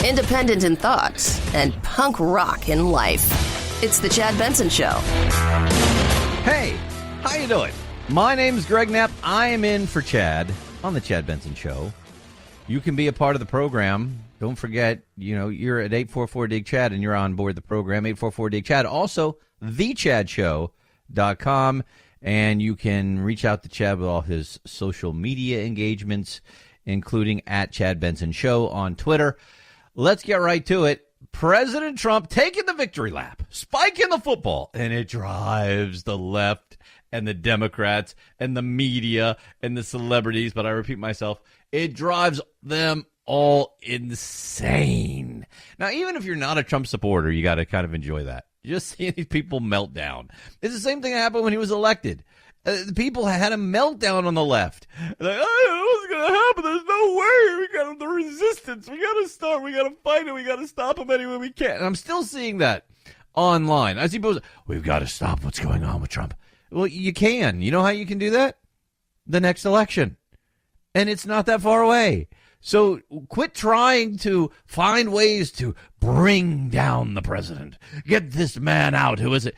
Independent in thought and punk rock in life. It's the Chad Benson Show. Hey, how you doing? My name's Greg Knapp. I am in for Chad on the Chad Benson Show. You can be a part of the program. Don't forget, you're at 844-DIG-CHAD and you're on board the program, 844-DIG-CHAD. Also, thechadshow.com, and you can reach out to Chad with all his social media engagements, including at Chad Benson Show on Twitter. Let's get right to it. President Trump taking the victory lap, spiking the football, and it drives the left and the Democrats and the media and the celebrities, but I repeat myself, it drives them all insane. Now, even if you're not a Trump supporter, you got to kind of enjoy that. Just seeing these people melt down. It's the same thing that happened when he was elected. The people had a meltdown on the left. Like, I don't know what's going to happen. There's no way. We got the resistance. We got to start. We got to fight it. We got to stop him any way we can. And I'm still seeing that online. I see people say, we've got to stop what's going on with Trump. Well, you can. You know how you can do that? The next election. And it's not that far away. So quit trying to find ways to bring down the president. Get this man out. Who is it?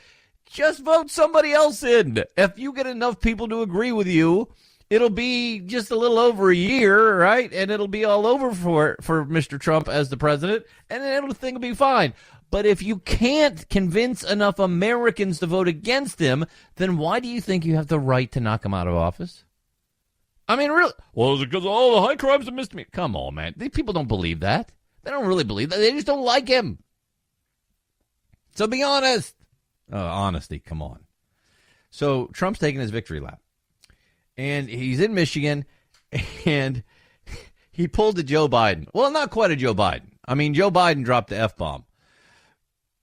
Just vote somebody else in. If you get enough people to agree with you, it'll be just a little over a year, right? And it'll be all over for Mr. Trump as the president, and then the thing will be fine. But if you can't convince enough Americans to vote against him, then why do you think you have the right to knock him out of office? I mean, really? Well, is it because of all the high crimes and misdemeanors? Come on, man. These people don't believe that. They don't really believe that. They just don't like him. So be honest. Honesty, come on. So Trump's taking his victory lap. And he's in Michigan, and he pulled a Joe Biden. Well, not quite a Joe Biden. I mean, Joe Biden dropped the F-bomb.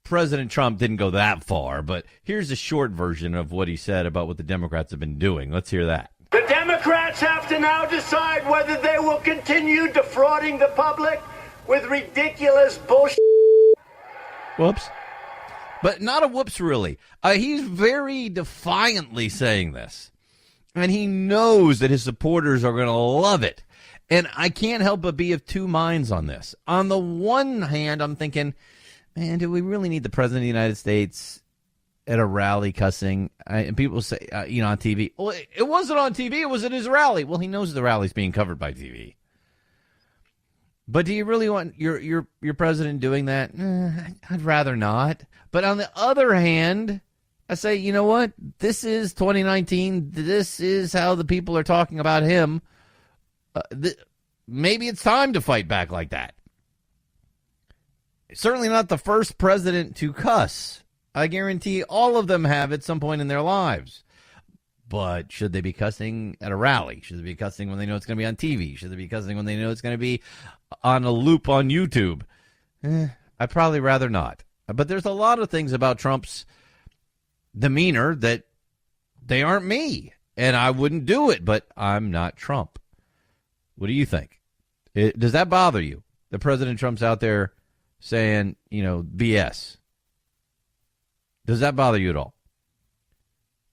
President Trump didn't go that far, but here's a short version of what he said about what the Democrats have been doing. Let's hear that. The Democrats have to now decide whether they will continue defrauding the public with ridiculous bullshit. Whoops. But not a whoops, really. He's very defiantly saying this. And he knows that his supporters are going to love it. And I can't help but be of two minds on this. On the one hand, I'm thinking, man, do we really need the president of the United States at a rally cussing? And people say, on TV, well, it wasn't on TV. It was at his rally. Well, he knows the rally's being covered by TV. But do you really want your president doing that? I'd rather not. But on the other hand, I say, you know what? This is 2019. This is how the people are talking about him. Maybe it's time to fight back like that. Certainly not the first president to cuss. I guarantee all of them have at some point in their lives. But should they be cussing at a rally? Should they be cussing when they know it's going to be on TV? Should they be cussing when they know it's going to be on a loop on YouTube? I'd probably rather not. But there's a lot of things about Trump's demeanor that they aren't me. And I wouldn't do it, but I'm not Trump. What do you think? Does that bother you? The President Trump's out there saying, BS. Does that bother you at all?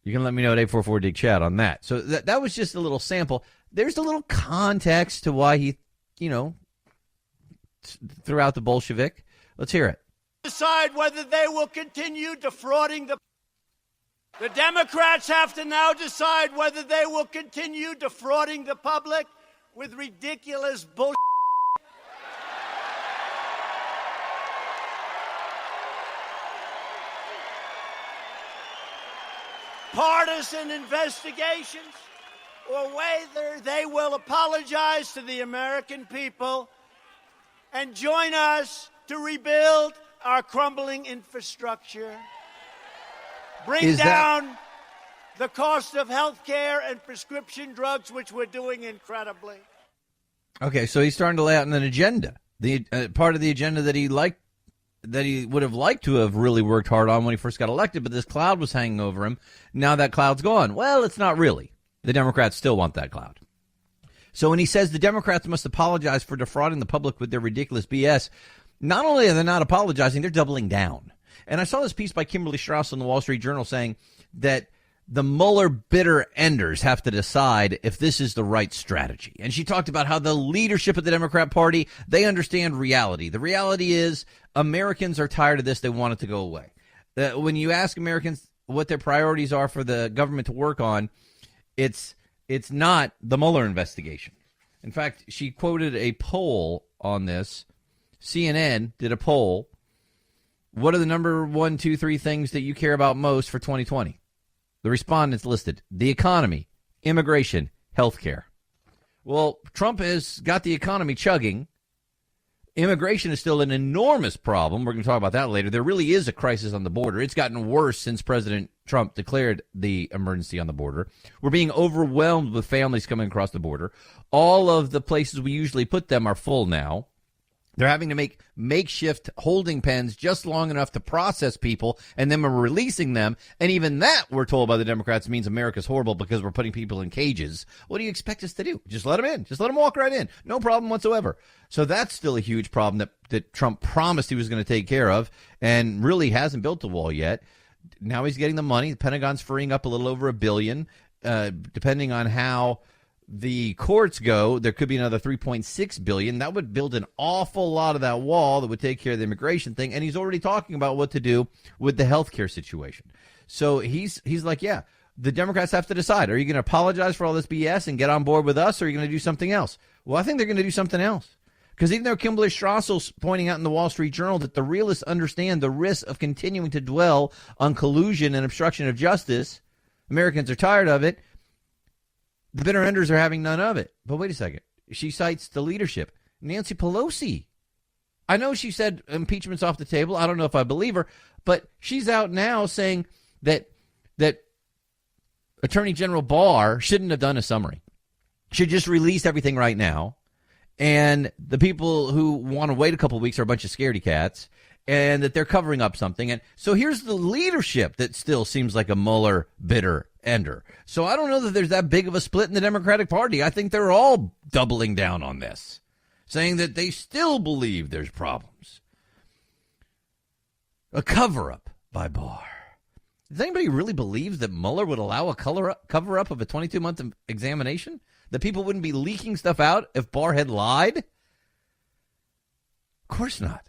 You can let me know at 844-DIG-CHAT on that. So that was just a little sample. There's a little context to why he, threw out the Bolshevik. Let's hear it. Decide whether they will continue defrauding the Democrats have to now decide whether they will continue defrauding the public with ridiculous bullshit. Partisan investigations, or whether they will apologize to the American people and join us to rebuild our crumbling infrastructure, bring down the cost of health care and prescription drugs, which we're doing incredibly. Okay, so he's starting to lay out an agenda. The part of the agenda that he would have liked to have really worked hard on when he first got elected, but this cloud was hanging over him. Now that cloud's gone. Well, it's not really. The Democrats still want that cloud. So when he says the Democrats must apologize for defrauding the public with their ridiculous BS, not only are they not apologizing, they're doubling down. And I saw this piece by Kimberly Strauss in the Wall Street Journal saying that the Mueller bitter enders have to decide if this is the right strategy. And she talked about how the leadership of the Democrat Party, they understand reality. The reality is Americans are tired of this. They want it to go away. When you ask Americans what their priorities are for the government to work on, it's not the Mueller investigation. In fact, she quoted a poll on this. CNN did a poll. What are the number 1, 2, 3 things that you care about most for 2020? The respondents listed the economy, immigration, healthcare. Well, Trump has got the economy chugging. Immigration is still an enormous problem. We're going to talk about that later. There really is a crisis on the border. It's gotten worse since President Trump declared the emergency on the border. We're being overwhelmed with families coming across the border. All of the places we usually put them are full now. They're having to make makeshift holding pens just long enough to process people, and then we're releasing them. And even that, we're told by the Democrats, means America's horrible because we're putting people in cages. What do you expect us to do? Just let them in. Just let them walk right in. No problem whatsoever. So that's still a huge problem that Trump promised he was going to take care of and really hasn't built the wall yet. Now he's getting the money. The Pentagon's freeing up a little over $1 billion. Depending on how the courts go, there could be another $3.6 billion. That would build an awful lot of that wall that would take care of the immigration thing. And he's already talking about what to do with the healthcare situation. So he's like, yeah, the Democrats have to decide. Are you going to apologize for all this BS and get on board with us, or are you going to do something else? Well, I think they're going to do something else. Because even though Kimberly Strassel's pointing out in the Wall Street Journal that the realists understand the risk of continuing to dwell on collusion and obstruction of justice, Americans are tired of it. The bitter enders are having none of it. But wait a second. She cites the leadership. Nancy Pelosi. I know she said impeachment's off the table. I don't know if I believe her. But she's out now saying that Attorney General Barr shouldn't have done a summary. Should just release everything right now. And the people who want to wait a couple of weeks are a bunch of scaredy cats. And that they're covering up something. And so here's the leadership that still seems like a Mueller bitter ender. So I don't know that there's that big of a split in the Democratic Party. I think they're all doubling down on this, saying that they still believe there's problems. A cover-up by Barr. Does anybody really believe that Mueller would allow a cover-up of a 22-month examination? That people wouldn't be leaking stuff out if Barr had lied? Of course not.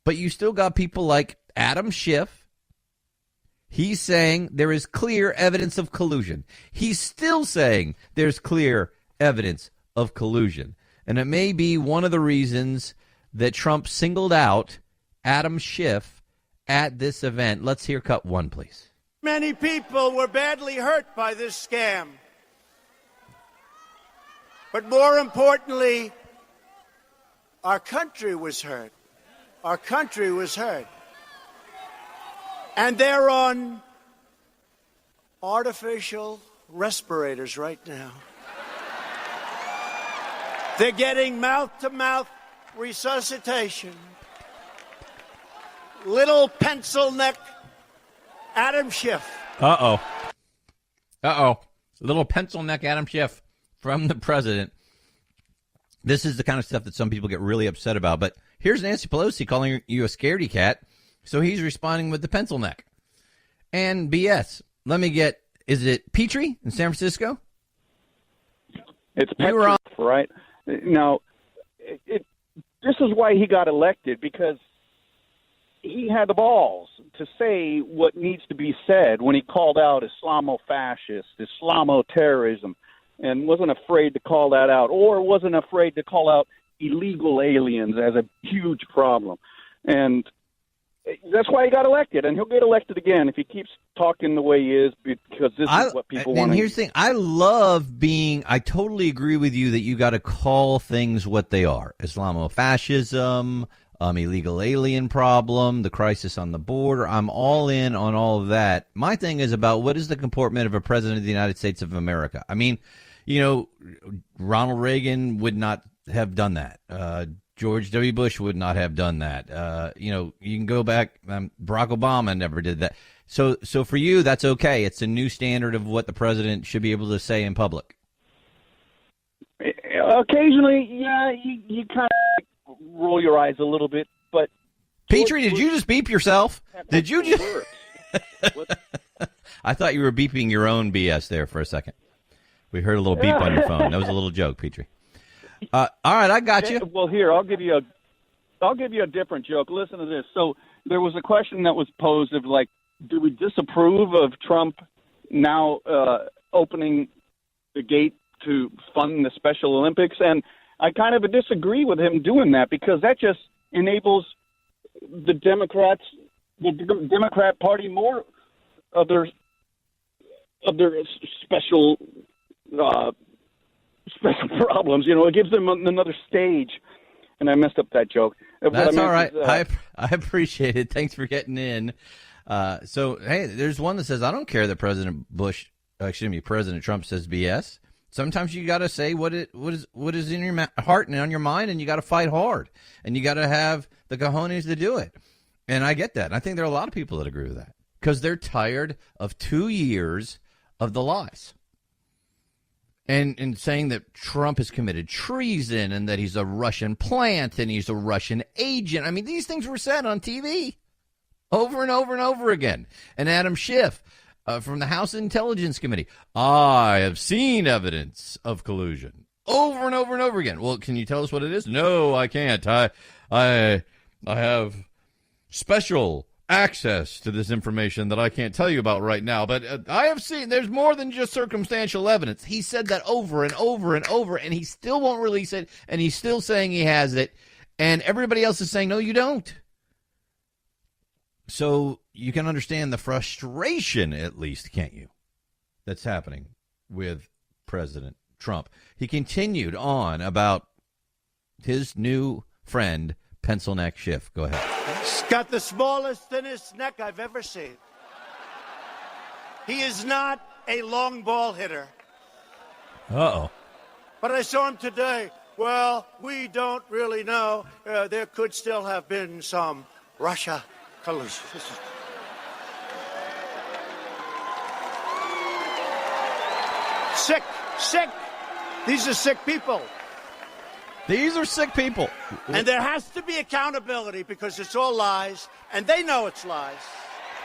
But you still got people like Adam Schiff. He's saying there is clear evidence of collusion. He's still saying there's clear evidence of collusion. And it may be one of the reasons that Trump singled out Adam Schiff at this event. Let's hear cut 1, please. Many people were badly hurt by this scam. But more importantly, our country was hurt. Our country was hurt. And they're on artificial respirators right now. They're getting mouth-to-mouth resuscitation. Little pencil neck Adam Schiff. Uh-oh. Little pencil neck Adam Schiff from the president. This is the kind of stuff that some people get really upset about. But here's Nancy Pelosi calling you a scaredy cat. So he's responding with the pencil neck. And BS. Let me get, is it Petrie in San Francisco? It's Petrie, right? Now, this is why he got elected, because he had the balls to say what needs to be said when he called out Islamo-fascist, Islamo-terrorism, and wasn't afraid to call that out, or wasn't afraid to call out illegal aliens as a huge problem. And that's why he got elected, and he'll get elected again if he keeps talking the way he is, because this is what people want. And here's the thing. I totally agree with you that you got to call things what they are. Islamofascism, illegal alien problem, the crisis on the border. I'm all in on all of that. My thing is about what is the comportment of a president of the United States of America. I mean, Ronald Reagan would not have done that. George W. Bush would not have done that. You can go back. Barack Obama never did that. So for you, that's okay. It's a new standard of what the president should be able to say in public. Occasionally, yeah, you kind of roll your eyes a little bit. But Petrie, did you just beep yourself? Did you just? I thought you were beeping your own BS there for a second. We heard a little beep on your phone. That was a little joke, Petrie. All right, I got you. Well, here, I'll give you a different joke. Listen to this. So there was a question that was posed of, like, do we disapprove of Trump now opening the gate to fund the Special Olympics? And I kind of disagree with him doing that, because that just enables the Democrat Party more of their special problems. You know, it gives them another stage. And I messed up that joke. That's all right. I appreciate it. Thanks for getting in. So, hey, there's one that says, I don't care that President Trump says BS. Sometimes you got to say what is in your heart and on your mind, and you got to fight hard, and you got to have the cojones to do it. And I get that. And I think there are a lot of people that agree with that, because they're tired of 2 years of the lies. And saying that Trump has committed treason and that he's a Russian plant and he's a Russian agent. I mean, these things were said on TV over and over and over again. And Adam Schiff from the House Intelligence Committee, I have seen evidence of collusion over and over and over again. Well, can you tell us what it is? No, I can't. I have special access to this information that I can't tell you about right now, but I have seen there's more than just circumstantial evidence. He said that over and over and over, and he still won't release it, and he's still saying he has it, and everybody else is saying, no, you don't. So you can understand the frustration, at least, can't you, that's happening with President Trump. He continued on about his new friend, Pencil Neck Schiff. Go ahead. He's got the smallest, thinnest neck I've ever seen. He is not a long ball hitter. Uh-oh. But I saw him today. Well, we don't really know. There could still have been some Russia collusion. Sick. These are sick people. These are sick people. And there has to be accountability, because it's all lies, and they know it's lies.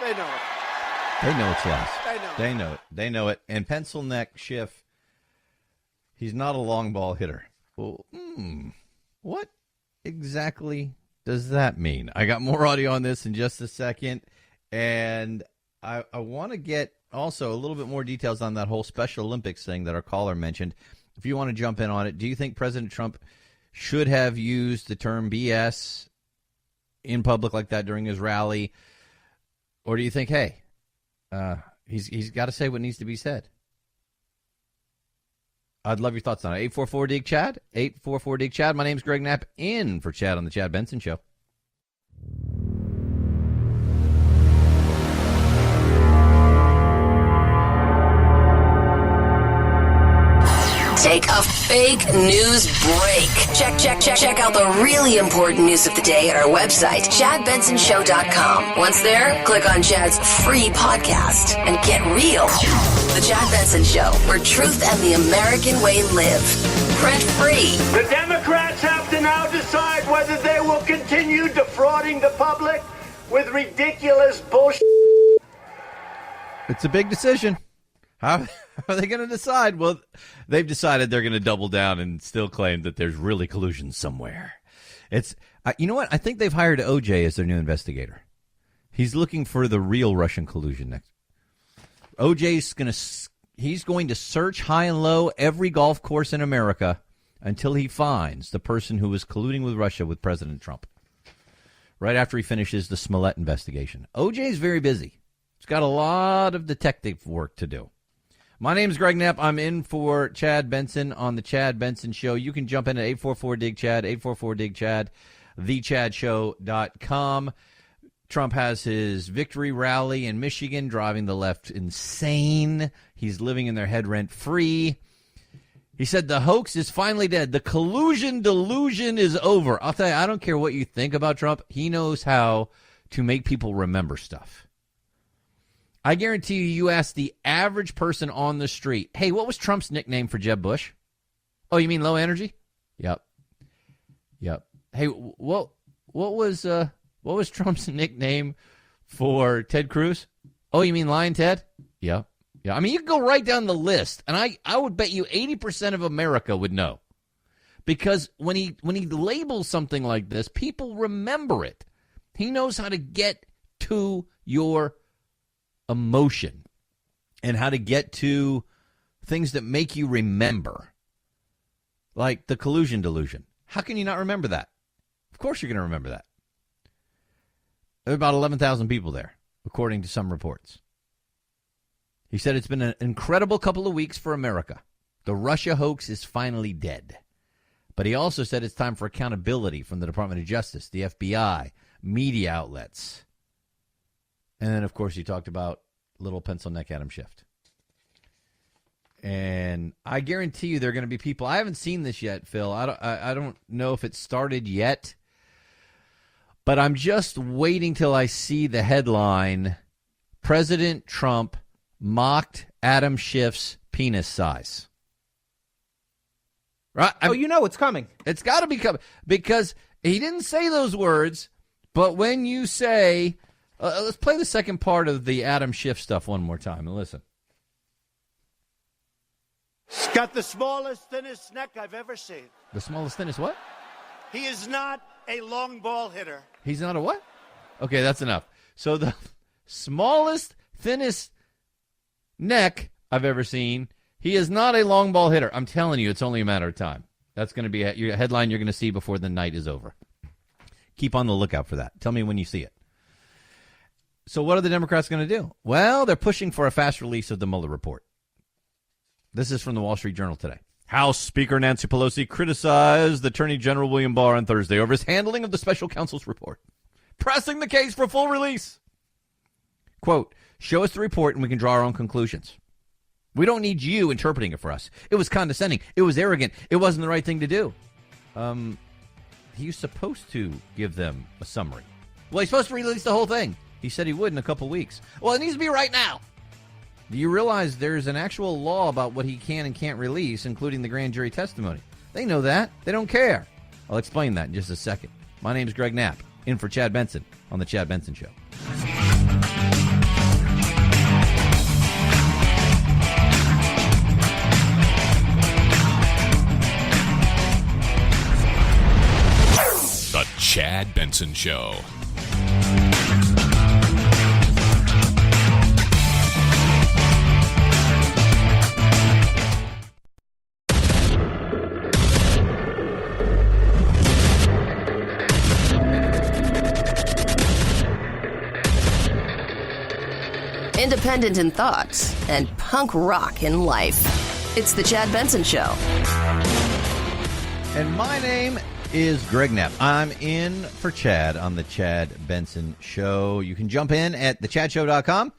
They know it. They know it's lies. They know it. They know it. And Pencil Neck Schiff, he's not a long ball hitter. Well, what exactly does that mean? I got more audio on this in just a second, and I want to get also a little bit more details on that whole Special Olympics thing that our caller mentioned. If you want to jump in on it, do you think President Trump should have used the term BS in public like that during his rally? Or do you think, hey, he's got to say what needs to be said? I'd love your thoughts on it. 844-DIG-CHAD, 844-DIG-CHAD. My name's Greg Knapp, in for Chad on the Chad Benson Show. Take a fake news break. Check out the really important news of the day at our website, ChadBensonShow.com. Once there, click on Chad's free podcast and get real. The Chad Benson Show, where truth and the American way live. Print free. The Democrats have to now decide whether they will continue defrauding the public with ridiculous bullshit. It's a big decision. How are they going to decide? Well, they've decided they're going to double down and still claim that there's really collusion somewhere. It's, you know what? I think they've hired OJ as their new investigator. He's looking for the real Russian collusion next. He's going to search high and low every golf course in America until he finds the person who was colluding with Russia with President Trump. Right after he finishes the Smollett investigation. OJ is very busy. He's got a lot of detective work to do. My name's Greg Knapp. I'm in for Chad Benson on the Chad Benson Show. You can jump in at 844-DIG-CHAD, 844-DIG-CHAD, thechadshow.com. Trump has his victory rally in Michigan, driving the left insane. He's living in their head rent-free. He said the hoax is finally dead. The collusion delusion is over. I'll tell you, I don't care what you think about Trump. He knows how to make people remember stuff. I guarantee you ask the average person on the street, hey, what was Trump's nickname for Jeb Bush? Oh, you mean low energy? Yep. Hey, what was Trump's nickname for Ted Cruz? Oh, you mean Lion Ted? Yeah. Yeah. I mean, you can go right down the list, and I would bet you 80% of America would know. Because when he labels something like this, people remember it. He knows how to get to your emotion and how to get to things that make you remember. Like the collusion delusion. How can you not remember that? Of course you're going to remember that. There are about 11,000 people there, according to some reports. He said it's been an incredible couple of weeks for America. The Russia hoax is finally dead. But he also said it's time for accountability from the Department of Justice, the FBI, media outlets. And then, of course, he talked about little pencil neck Adam Schiff. And I guarantee you there are going to be people. I haven't seen this yet, Phil. I don't know if it started yet. But I'm just waiting till I see the headline, President Trump mocked Adam Schiff's penis size. Right? You know it's coming. It's got to be coming because he didn't say those words. But when you say, let's play the second part of the Adam Schiff stuff one more time and listen. He's got the smallest, thinnest neck I've ever seen. The smallest, thinnest what? He is not a long ball hitter. He's not a what? Okay, that's enough. So the smallest, thinnest neck I've ever seen. He is not a long ball hitter. I'm telling you, it's only a matter of time. That's going to be your headline you're going to see before the night is over. Keep on the lookout for that. Tell me when you see it. So what are the Democrats going to do? Well, they're pushing for a fast release of the Mueller report. This is from the Wall Street Journal today. House Speaker Nancy Pelosi criticized Attorney General William Barr on Thursday over his handling of the special counsel's report, pressing the case for full release. Quote, show us the report and we can draw our own conclusions. We don't need you interpreting it for us. It was condescending. It was arrogant. It wasn't the right thing to do. He's supposed to give them a summary. Well, he's supposed to release the whole thing. He said he would in a couple weeks. Well, it needs to be right now. Do you realize there's an actual law about what he can and can't release, including the grand jury testimony? They know that. They don't care. I'll explain that in just a second. My name's Greg Knapp, in for Chad Benson on The Chad Benson Show. The Chad Benson Show. Independent in thought and punk rock in life. It's The Chad Benson Show. And my name is Greg Knapp. I'm in for Chad on The Chad Benson Show. You can jump in at thechadshow.com.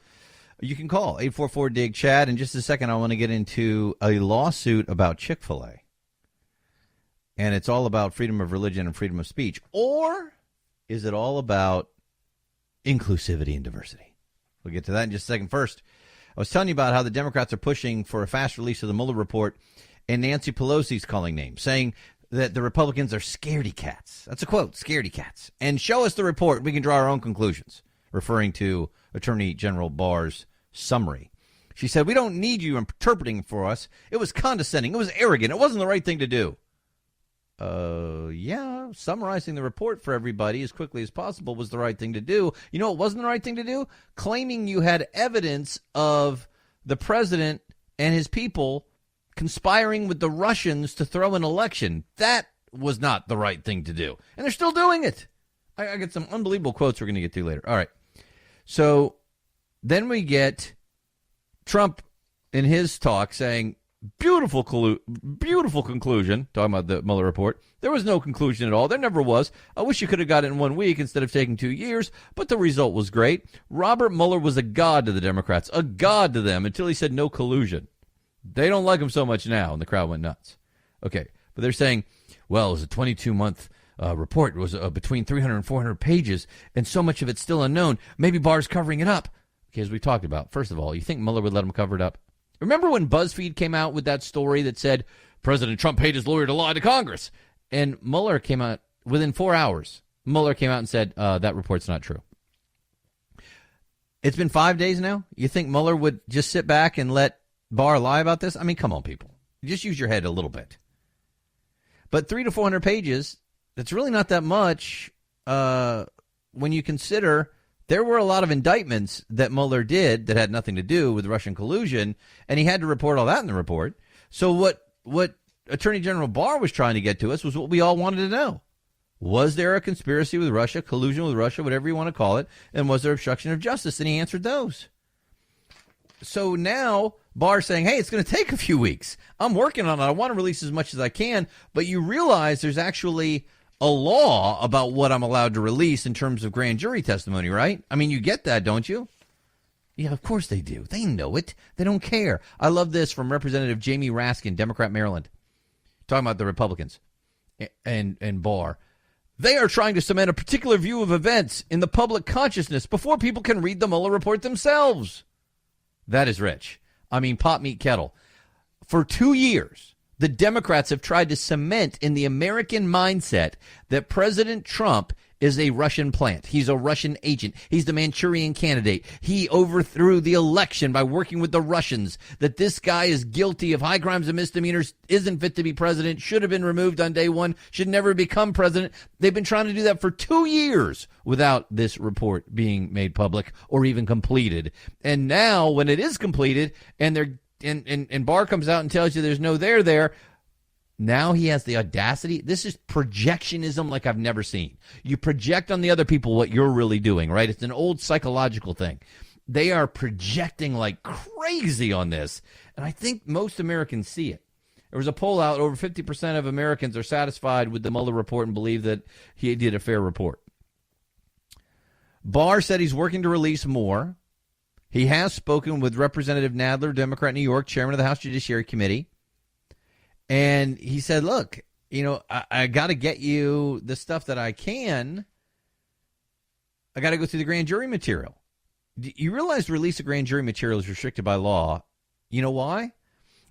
You can call 844-DIG-CHAD. In just a second, I want to get into a lawsuit about Fil A. And it's all about freedom of religion and freedom of speech. Or is it all about inclusivity and diversity? We'll get to that in just a second. First, I was telling you about how the Democrats are pushing for a fast release of the Mueller report, and Nancy Pelosi's calling names, saying that the Republicans are scaredy cats. That's a quote, scaredy cats. And show us the report. We can draw our own conclusions, referring to Attorney General Barr's summary. She said, we don't need you interpreting for us. It was condescending. It was arrogant. It wasn't the right thing to do. Yeah, summarizing the report for everybody as quickly as possible was the right thing to do. You know what wasn't the right thing to do? Claiming you had evidence of the president and his people conspiring with the Russians to throw an election. That was not the right thing to do. And they're still doing it. I get some unbelievable quotes we're going to get to later. All right. So then we get Trump in his talk saying, beautiful conclusion, talking about the Mueller report. There was no conclusion at all. There never was. I wish you could have got it in 1 week instead of taking 2 years, but the result was great. Robert Mueller was a god to the Democrats, a god to them until he said no collusion. They don't like him so much now, and the crowd went nuts. Okay, but they're saying, well, it was a 22-month report. It was between 300 and 400 pages, and so much of it's still unknown. Maybe Barr's covering it up. Okay, as we talked about, first of all, you think Mueller would let him cover it up? Remember when BuzzFeed came out with that story that said President Trump paid his lawyer to lie to Congress? And Mueller came out within 4 hours. Mueller came out and said that report's not true. It's been 5 days now. You think Mueller would just sit back and let Barr lie about this? I mean, come on, people. Just use your head a little bit. But 300 to 400 pages, that's really not that much when you consider there were a lot of indictments that Mueller did that had nothing to do with Russian collusion, and he had to report all that in the report. So what Attorney General Barr was trying to get to us was what we all wanted to know. Was there a conspiracy with Russia, collusion with Russia, whatever you want to call it, and was there obstruction of justice? And he answered those. So now Barr's saying, hey, it's going to take a few weeks. I'm working on it. I want to release as much as I can. But you realize there's actually a law about what I'm allowed to release in terms of grand jury testimony, right? I mean, you get that, don't you? Yeah, of course they do. They know it. They don't care. I love this from Representative Jamie Raskin, Democrat, Maryland, talking about the Republicans and Barr. They are trying to cement a particular view of events in the public consciousness before people can read the Mueller report themselves. That is rich. I mean, pot, meat, kettle. For 2 years, the Democrats have tried to cement in the American mindset that President Trump is a Russian plant. He's a Russian agent. He's the Manchurian candidate. He overthrew the election by working with the Russians, that this guy is guilty of high crimes and misdemeanors, isn't fit to be president, should have been removed on day one, should never become president. They've been trying to do that for 2 years without this report being made public or even completed. And now when it is completed and Barr comes out and tells you there's no there, now he has the audacity. This is projectionism like I've never seen. You project on the other people what you're really doing, right? It's an old psychological thing. They are projecting like crazy on this, and I think most Americans see it. There was a poll out, over 50% of Americans are satisfied with the Mueller report and believe that he did a fair report. Barr said he's working to release more. He has spoken with Representative Nadler, Democrat, New York, chairman of the House Judiciary Committee. And he said, look, I got to get you the stuff that I can. I got to go through the grand jury material. You realize the release of grand jury material is restricted by law. You know why?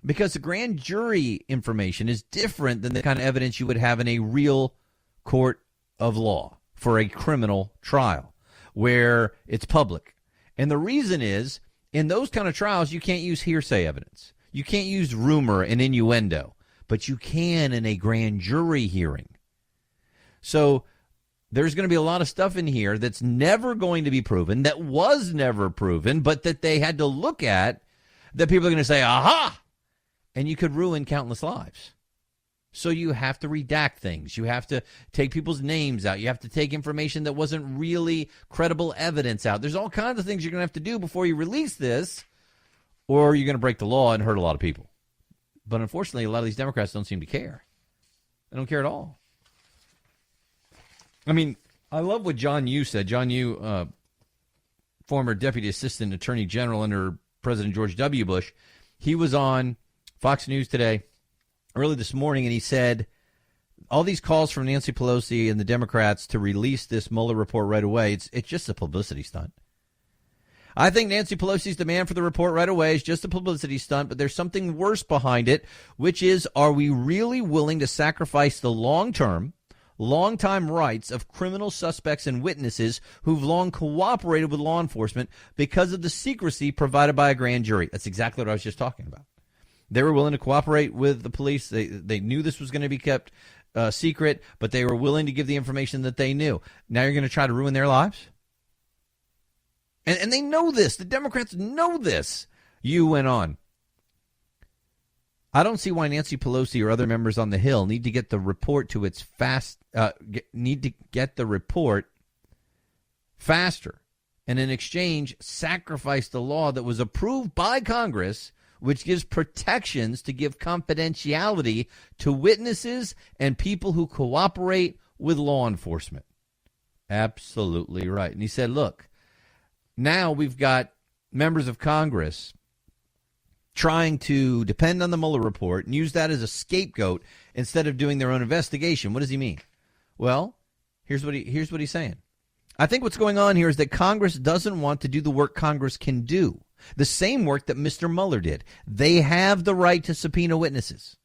Because the grand jury information is different than the kind of evidence you would have in a real court of law for a criminal trial where it's public. And the reason is, in those kind of trials, you can't use hearsay evidence. You can't use rumor and innuendo. But you can in a grand jury hearing. So there's going to be a lot of stuff in here that's never going to be proven, that was never proven, but that they had to look at, that people are going to say, aha! And you could ruin countless lives. So you have to redact things. You have to take people's names out. You have to take information that wasn't really credible evidence out. There's all kinds of things you're going to have to do before you release this, or you're going to break the law and hurt a lot of people. But unfortunately, a lot of these Democrats don't seem to care. They don't care at all. I mean, I love what John Yoo said. John Yoo, former Deputy Assistant Attorney General under President George W. Bush, he was on Fox News today, early this morning, and he said all these calls from Nancy Pelosi and the Democrats to release this Mueller report right away, it's just a publicity stunt. I think Nancy Pelosi's demand for the report right away is just a publicity stunt, but there's something worse behind it, which is, are we really willing to sacrifice the long-time rights of criminal suspects and witnesses who've long cooperated with law enforcement because of the secrecy provided by a grand jury? That's exactly what I was just talking about. They were willing to cooperate with the police. They knew this was going to be kept secret, but they were willing to give the information that they knew. Now you're going to try to ruin their lives? And they know this. The Democrats know this. You went on. I don't see why Nancy Pelosi or other members on the Hill need to get the report to its get the report faster, and in exchange sacrifice the law that was approved by Congress, which gives protections to give confidentiality to witnesses and people who cooperate with law enforcement. Absolutely right. And he said, look, now we've got members of Congress trying to depend on the Mueller report and use that as a scapegoat instead of doing their own investigation. What does he mean? Well, here's what he's saying. I think what's going on here is that Congress doesn't want to do the work Congress can do, the same work that Mr. Mueller did. They have the right to subpoena witnesses.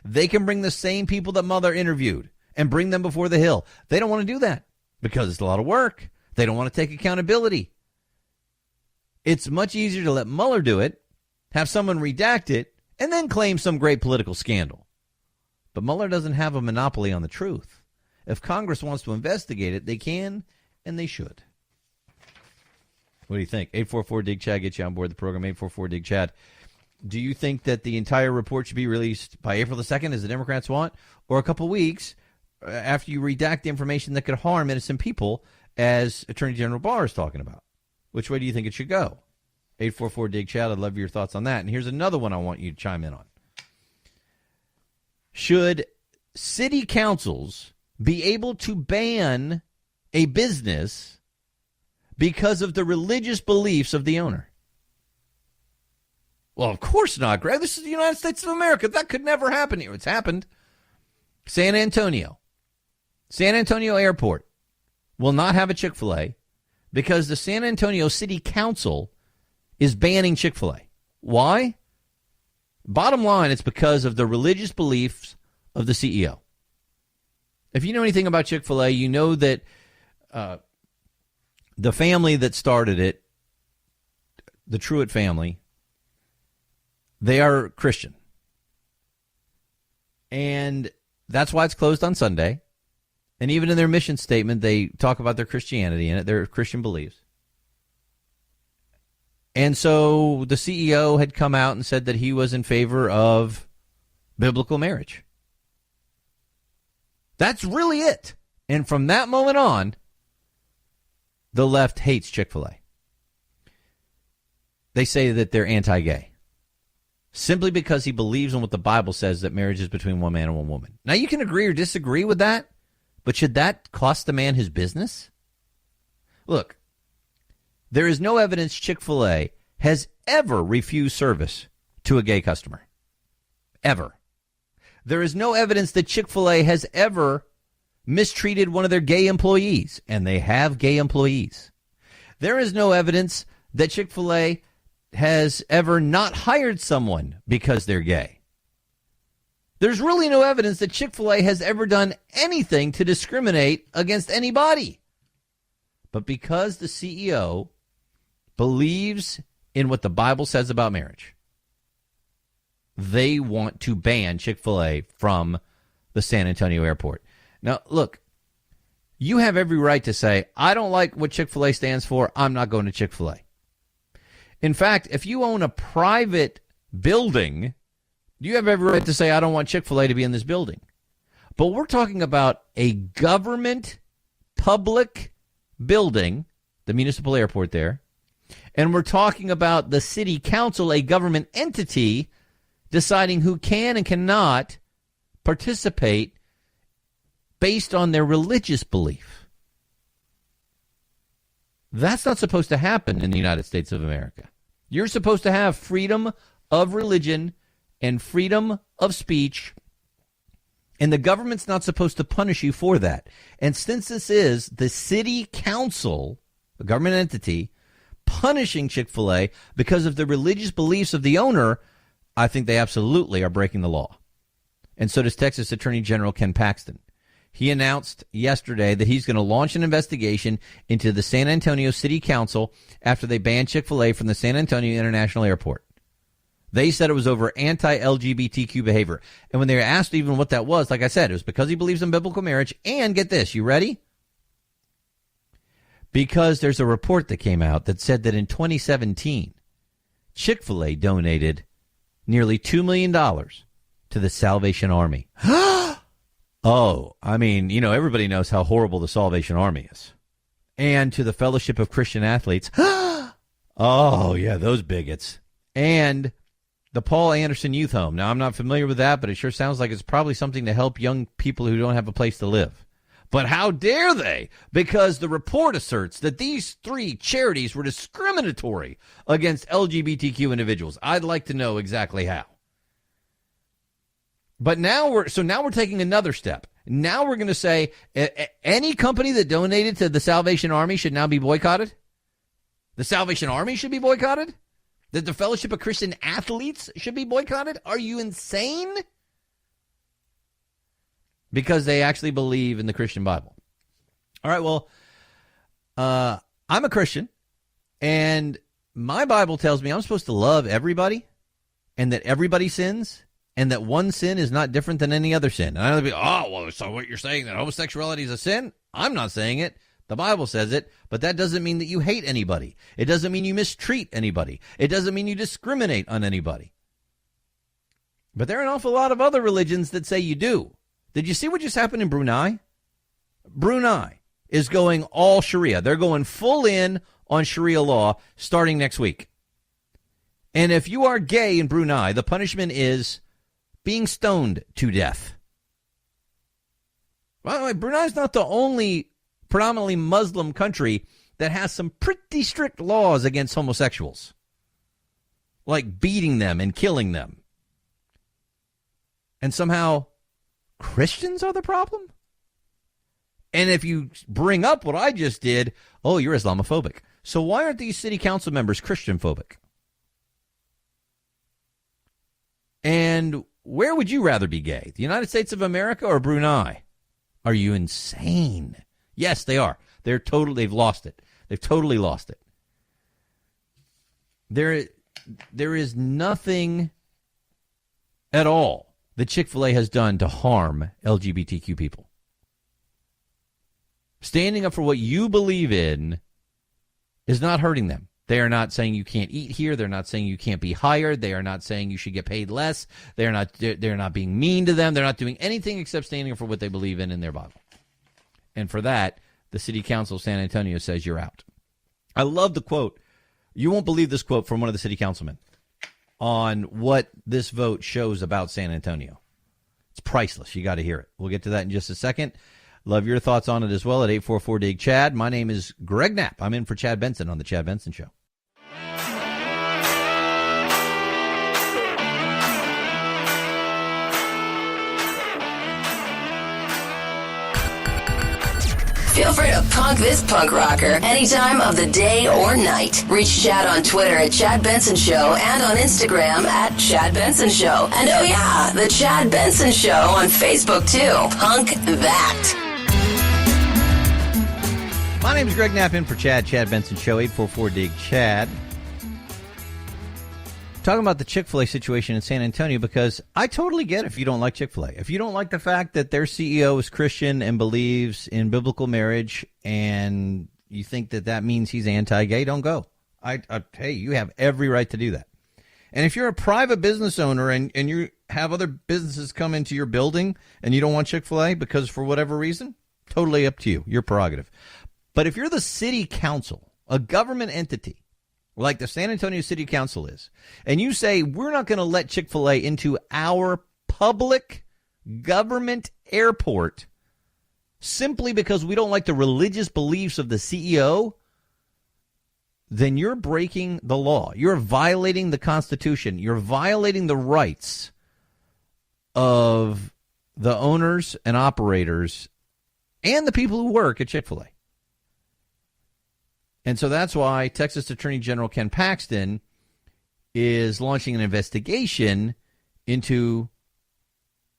They can bring the same people that Mueller interviewed and bring them before the Hill. They don't want to do that because it's a lot of work. They don't want to take accountability. It's much easier to let Mueller do it, have someone redact it, and then claim some great political scandal. But Mueller doesn't have a monopoly on the truth. If Congress wants to investigate it, they can and they should. What do you think? 844-DIG-CHAD, get you on board the program, 844-DIG-CHAD. Do you think that the entire report should be released by April the 2nd, as the Democrats want, or a couple weeks after you redact the information that could harm innocent people, as Attorney General Barr is talking about? Which way do you think it should go? 844-DIG-CHAD, I'd love your thoughts on that. And here's another one I want you to chime in on. Should city councils be able to ban a business because of the religious beliefs of the owner? Well, of course not, Greg. This is the United States of America. That could never happen here. It's happened. San Antonio Airport will not have a Chick-fil-A because the San Antonio City Council is banning Chick-fil-A. Why? Bottom line, it's because of the religious beliefs of the CEO. If you know anything about Chick-fil-A, you know that the family that started it, the Truett family, they are Christian. And that's why it's closed on Sunday. And even in their mission statement, they talk about their Christianity in it, their Christian beliefs. And so the CEO had come out and said that he was in favor of biblical marriage. That's really it. And from that moment on, the left hates Chick-fil-A. They say that they're anti-gay, simply because he believes in what the Bible says, that marriage is between one man and one woman. Now, you can agree or disagree with that, but should that cost the man his business? Look, there is no evidence Chick-fil-A has ever refused service to a gay customer. Ever. There is no evidence that Chick-fil-A has ever mistreated one of their gay employees, and they have gay employees. There is no evidence that Chick-fil-A has ever not hired someone because they're gay. There's really no evidence that Chick-fil-A has ever done anything to discriminate against anybody. But because the CEO believes in what the Bible says about marriage, they want to ban Chick-fil-A from the San Antonio airport. Now, look, you have every right to say, I don't like what Chick-fil-A stands for. I'm not going to Chick-fil-A. In fact, if you own a private building, you have every right to say, I don't want Chick-fil-A to be in this building. But we're talking about a government public building, the municipal airport there, and we're talking about the city council, a government entity, deciding who can and cannot participate based on their religious belief. That's not supposed to happen in the United States of America. You're supposed to have freedom of religion and freedom of speech, and the government's not supposed to punish you for that. And since this is the city council, a government entity, punishing Chick-fil-A because of the religious beliefs of the owner, I think they absolutely are breaking the law. And so does Texas Attorney General Ken Paxton. He announced yesterday that he's going to launch an investigation into the San Antonio City Council after they banned Chick-fil-A from the San Antonio International Airport. They said it was over anti-LGBTQ behavior. And when they were asked even what that was, like I said, it was because he believes in biblical marriage. And get this, you ready? Because there's a report that came out that said that in 2017, Chick-fil-A donated nearly $2 million to the Salvation Army. Oh, I mean, you know, everybody knows how horrible the Salvation Army is. And to the Fellowship of Christian Athletes. Oh, yeah, those bigots. And the Paul Anderson Youth Home. Now, I'm not familiar with that, but it sure sounds like it's probably something to help young people who don't have a place to live. But how dare they? Because the report asserts that these three charities were discriminatory against LGBTQ individuals. I'd like to know exactly how. But now we're taking another step. Now we're going to say any company that donated to the Salvation Army should now be boycotted? The Salvation Army should be boycotted? That the Fellowship of Christian Athletes should be boycotted? Are you insane? Because they actually believe in the Christian Bible. All right, well, I'm a Christian, and my Bible tells me I'm supposed to love everybody and that everybody sins and that one sin is not different than any other sin. And I know well, so what you're saying that homosexuality is a sin? I'm not saying it. The Bible says it, but that doesn't mean that you hate anybody. It doesn't mean you mistreat anybody. It doesn't mean you discriminate on anybody. But there are an awful lot of other religions that say you do. Did you see what just happened in Brunei? Brunei is going all Sharia. They're going full in on Sharia law starting next week. And if you are gay in Brunei, the punishment is being stoned to death. By the way, Brunei is not the only predominantly Muslim country that has some pretty strict laws against homosexuals, like beating them and killing them. And somehow Christians are the problem? And if you bring up what I just did, oh, you're Islamophobic. So why aren't these city council members Christian phobic? And where would you rather be gay? The United States of America or Brunei? Are you insane? Yes, they are. They've lost it. They've totally lost it. There is nothing at all that Chick-fil A has done to harm LGBTQ people. Standing up for what you believe in is not hurting them. They are not saying you can't eat here. They're not saying you can't be hired. They are not saying you should get paid less. They're not being mean to them. They're not doing anything except standing up for what they believe in their Bible. And for that, the City Council of San Antonio says you're out. I love the quote. You won't believe this quote from one of the city councilmen on what this vote shows about San Antonio. It's priceless. You got to hear it. We'll get to that in just a second. Love your thoughts on it as well at 844-DIG-CHAD. My name is Greg Knapp. I'm in for Chad Benson on The Chad Benson Show. Feel free to punk this punk rocker any time of the day or night. Reach Chad on Twitter at Chad Benson Show and on Instagram at Chad Benson Show. And oh yeah, the Chad Benson Show on Facebook too. Punk that. My name is Greg Knapp in for Chad Benson Show, 844-DIG-CHAD. Talking about the Chick-fil-A situation in San Antonio because I totally get if you don't like Chick-fil-A. If you don't like the fact that their CEO is Christian and believes in biblical marriage and you think that that means he's anti-gay, don't go. Hey, you have every right to do that. And if you're a private business owner and you have other businesses come into your building and you don't want Chick-fil-A because for whatever reason, totally up to you. Your prerogative. But if you're the city council, a government entity, like the San Antonio City Council is, and you say, we're not going to let Chick-fil-A into our public government airport simply because we don't like the religious beliefs of the CEO, then you're breaking the law. You're violating the Constitution. You're violating the rights of the owners and operators and the people who work at Chick-fil-A. And so that's why Texas Attorney General Ken Paxton is launching an investigation into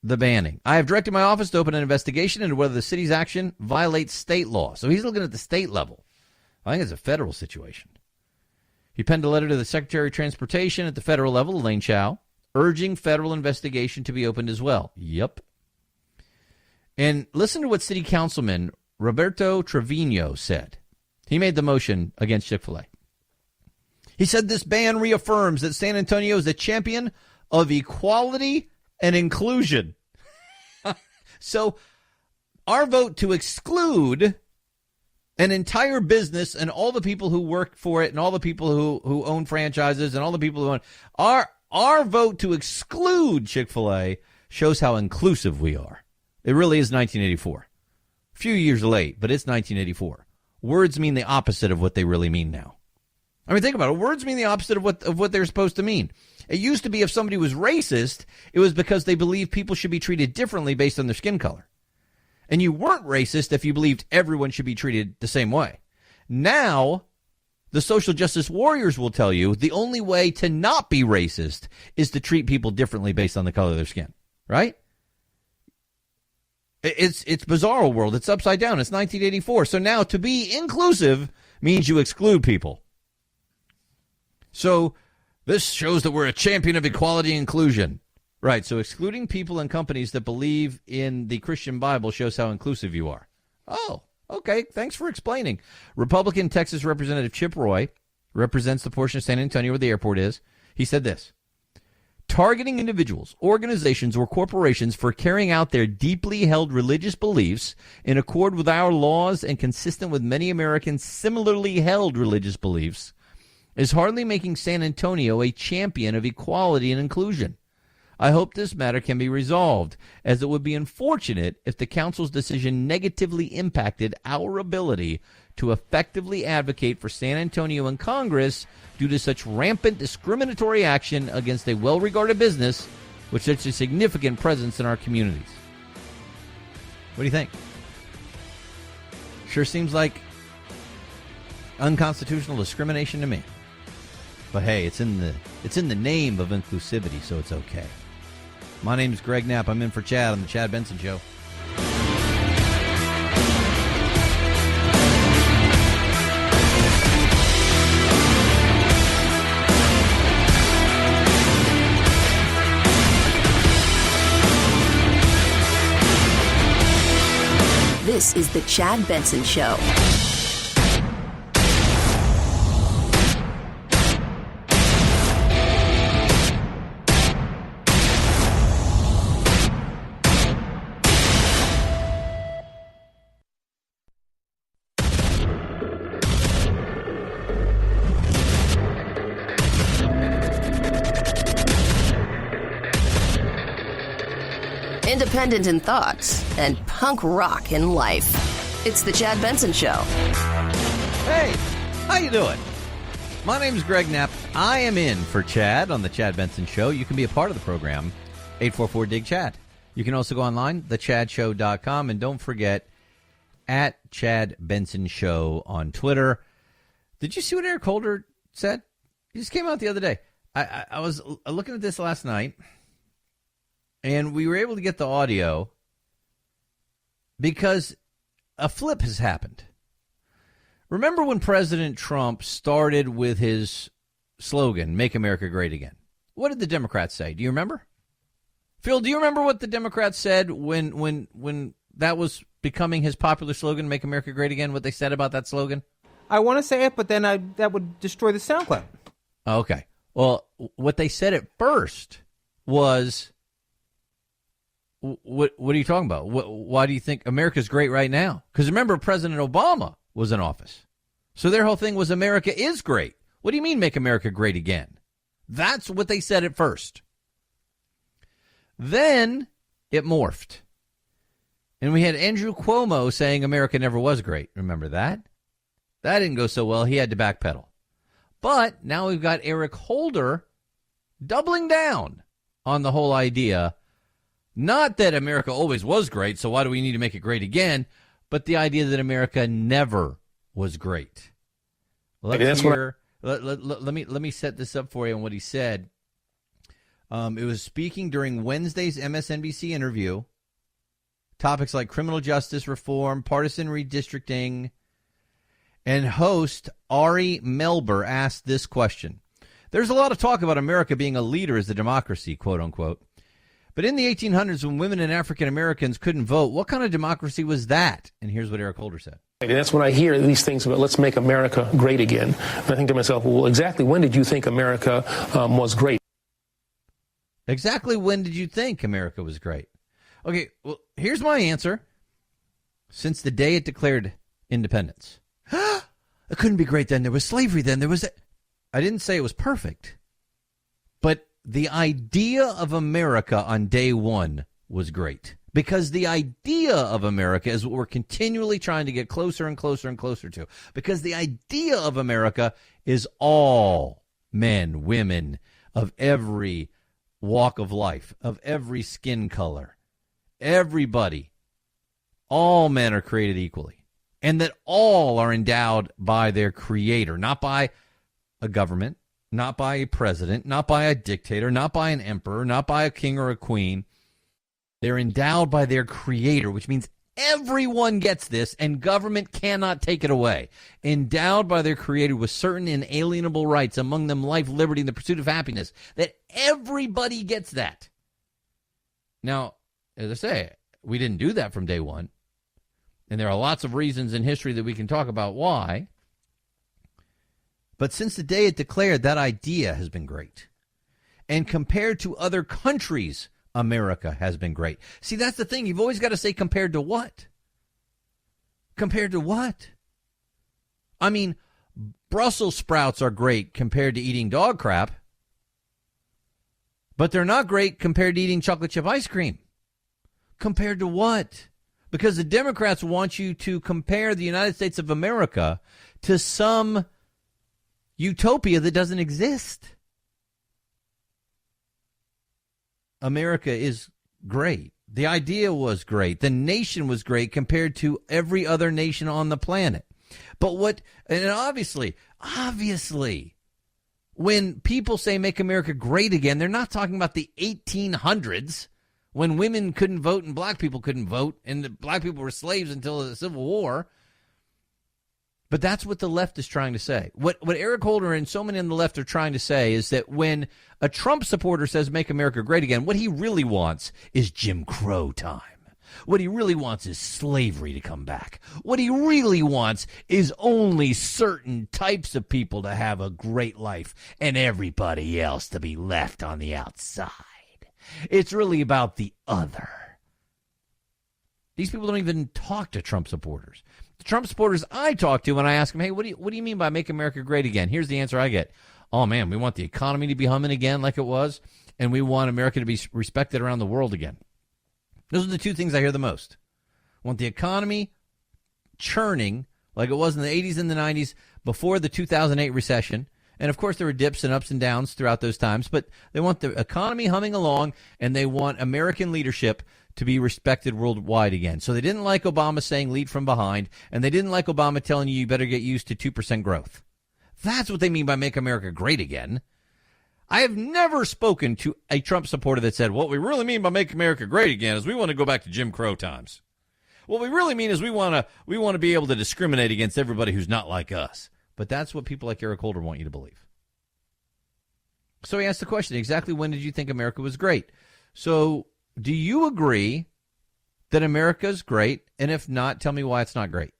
the banning. I have directed my office to open an investigation into whether the city's action violates state law. So he's looking at the state level. I think it's a federal situation. He penned a letter to the Secretary of Transportation at the federal level, Elaine Chao, urging federal investigation to be opened as well. Yep. And listen to what City Councilman Roberto Trevino said. He made the motion against Chick-fil-A. He said this ban reaffirms that San Antonio is a champion of equality and inclusion. So our vote to exclude an entire business and all the people who work for it and all the people who own franchises and all the people who own our vote to exclude Chick-fil-A shows how inclusive we are. It really is 1984. A few years late, but it's 1984. Words mean the opposite of what they really mean now. I mean, think about it. Words mean the opposite of what they're supposed to mean. It used to be if somebody was racist, it was because they believed people should be treated differently based on their skin color. And you weren't racist if you believed everyone should be treated the same way. Now, the social justice warriors will tell you the only way to not be racist is to treat people differently based on the color of their skin, right? It's bizarro world. It's upside down. It's 1984. So now to be inclusive means you exclude people. So this shows that we're a champion of equality and inclusion. Right, so excluding people and companies that believe in the Christian Bible shows how inclusive you are. Oh, okay, thanks for explaining. Republican Texas Representative Chip Roy represents the portion of San Antonio where the airport is. He said this: targeting individuals, organizations, or corporations for carrying out their deeply held religious beliefs in accord with our laws and consistent with many Americans' similarly held religious beliefs is hardly making San Antonio a champion of equality and inclusion. I hope this matter can be resolved, as it would be unfortunate if the council's decision negatively impacted our ability to effectively advocate for San Antonio in Congress due to such rampant discriminatory action against a well-regarded business with such a significant presence in our communities. What do you think? Sure seems like unconstitutional discrimination to me. But hey, it's in the name of inclusivity, so it's okay. My name is Greg Knapp. I'm in for Chad on the Chad Benson Show. This is the Chad Benson Show. Independent in thoughts and punk rock in life. It's the Chad Benson Show. Hey, how you doing? My name is Greg Knapp. I am in for Chad on the Chad Benson Show. You can be a part of the program, 844-DIG-CHAD. You can also go online, thechadshow.com, and don't forget, at Chad Benson Show on Twitter. Did you see what Eric Holder said? He just came out the other day. I was looking at this last night, and we were able to get the audio because a flip has happened. Remember when President Trump started with his slogan, Make America Great Again? What did the Democrats say? Do you remember? Phil, do you remember what the Democrats said when that was becoming his popular slogan, Make America Great Again, what they said about that slogan? I want to say it, but then that would destroy the SoundCloud. Okay. Well, what they said at first was, what are you talking about? Why do you think America's great right now? Because remember, President Obama was in office. So their whole thing was America is great. What do you mean make America great again? That's what they said at first. Then it morphed. And we had Andrew Cuomo saying America never was great. Remember that? That didn't go so well. He had to backpedal. But now we've got Eric Holder doubling down on the whole idea. Not that America always was great, so why do we need to make it great again? But the idea that America never was great. Let me set this up for you on what he said. It was speaking during Wednesday's MSNBC interview. Topics like criminal justice reform, partisan redistricting, and host Ari Melber asked this question. There's a lot of talk about America being a leader as a democracy, quote unquote. But in the 1800s, when women and African Americans couldn't vote, what kind of democracy was that? And here's what Eric Holder said. And that's when I hear these things about let's make America great again. And I think to myself, well, exactly when did you think America was great? Exactly when did you think America was great? Okay, well, here's my answer. Since the day it declared independence. It couldn't be great then. There was slavery then. I didn't say it was perfect. But the idea of America on day one was great. Because the idea of America is what we're continually trying to get closer and closer and closer to. Because the idea of America is all men, women, of every walk of life, of every skin color. Everybody, all men are created equally, and that all are endowed by their creator, not by a government, not by a president, not by a dictator, not by an emperor, not by a king or a queen. They're endowed by their creator, which means Everyone gets this, and government cannot take it away. Endowed by their creator with certain inalienable rights, among them life, liberty, and the pursuit of happiness. That everybody gets that. Now, as I say, we didn't do that from day one. And there are lots of reasons in history that we can talk about why. But since the day it declared, that idea has been great. And compared to other countries, America has been great. See, that's the thing. You've always got to say compared to what? Compared to what? I mean, Brussels sprouts are great compared to eating dog crap, but they're not great compared to eating chocolate chip ice cream. Compared to what? Because the Democrats want you to compare the United States of America to some utopia that doesn't exist. America is great. The idea was great. The nation was great compared to every other nation on the planet. But obviously, when people say make America great again, they're not talking about the 1800s when women couldn't vote and black people couldn't vote and the black people were slaves until the Civil War. But that's what the left is trying to say. What Eric Holder and so many on the left are trying to say is that when a Trump supporter says make America great again, what he really wants is Jim Crow time. What he really wants is slavery to come back. What he really wants is only certain types of people to have a great life and everybody else to be left on the outside. It's really about the other. These people don't even talk to Trump supporters. The Trump supporters I talk to when I ask them, hey, what do you mean by make America great again? Here's the answer I get. Oh, man, we want the economy to be humming again like it was, and we want America to be respected around the world again. Those are the two things I hear the most. I want the economy churning like it was in the 80s and the 90s before the 2008 recession. And, of course, there were dips and ups and downs throughout those times, but they want the economy humming along, and they want American leadership to be respected worldwide again. So they didn't like Obama saying lead from behind, and they didn't like Obama telling you better get used to 2% growth. That's what they mean by make America great again. I have never spoken to a Trump supporter that said, what we really mean by make America great again is we want to go back to Jim Crow times. What we really mean is we want to be able to discriminate against everybody who's not like us. But that's what people like Eric Holder want you to believe. So he asked the question, exactly when did you think America was great? So do you agree that America is great? And if not, tell me why it's not great.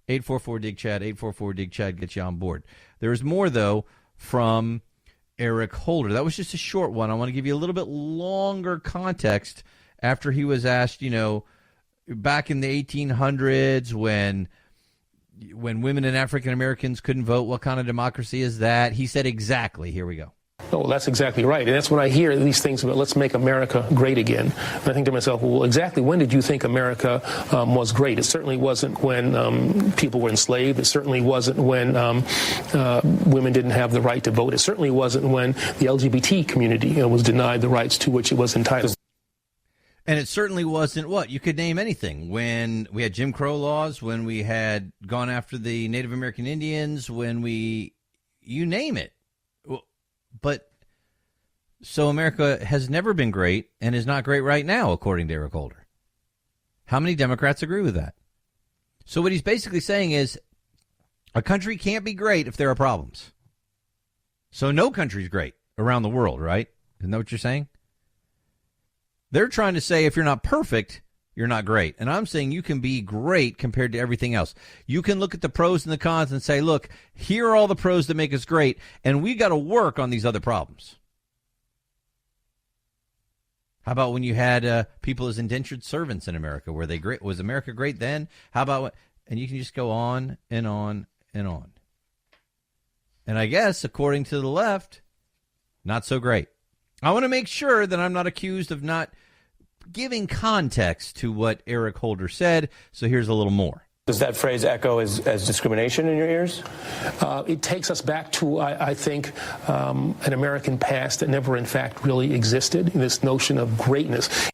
844-DIG-CHAD, 844-DIG-CHAD gets you on board. There's more, though, from Eric Holder. That was just a short one. I want to give you a little bit longer context after he was asked, back in the 1800s when women and African Americans couldn't vote, what kind of democracy is that? He said exactly. Here we go. Oh, that's exactly right. And that's when I hear these things about let's make America great again. And I think to myself, well, exactly when did you think America was great? It certainly wasn't when people were enslaved. It certainly wasn't when women didn't have the right to vote. It certainly wasn't when the LGBT community was denied the rights to which it was entitled. And it certainly wasn't what? You could name anything. When we had Jim Crow laws, when we had gone after the Native American Indians, you name it. But so America has never been great and is not great right now, according to Eric Holder. How many Democrats agree with that? So what he's basically saying is a country can't be great if there are problems. So no country's great around the world, right? Isn't that what you're saying? They're trying to say if you're not perfect, you're not great. And I'm saying you can be great compared to everything else. You can look at the pros and the cons and say, look, here are all the pros that make us great, and we got to work on these other problems. How about when you had people as indentured servants in America? Were they great? Was America great then? How about and you can just go on and on and on. And I guess, according to the left, not so great. I want to make sure that I'm not accused of not giving context to what Eric Holder said, so here's a little more. Does that phrase echo as discrimination in your ears? It takes us back to, I think, an American past that never, in fact, really existed, this notion of greatness.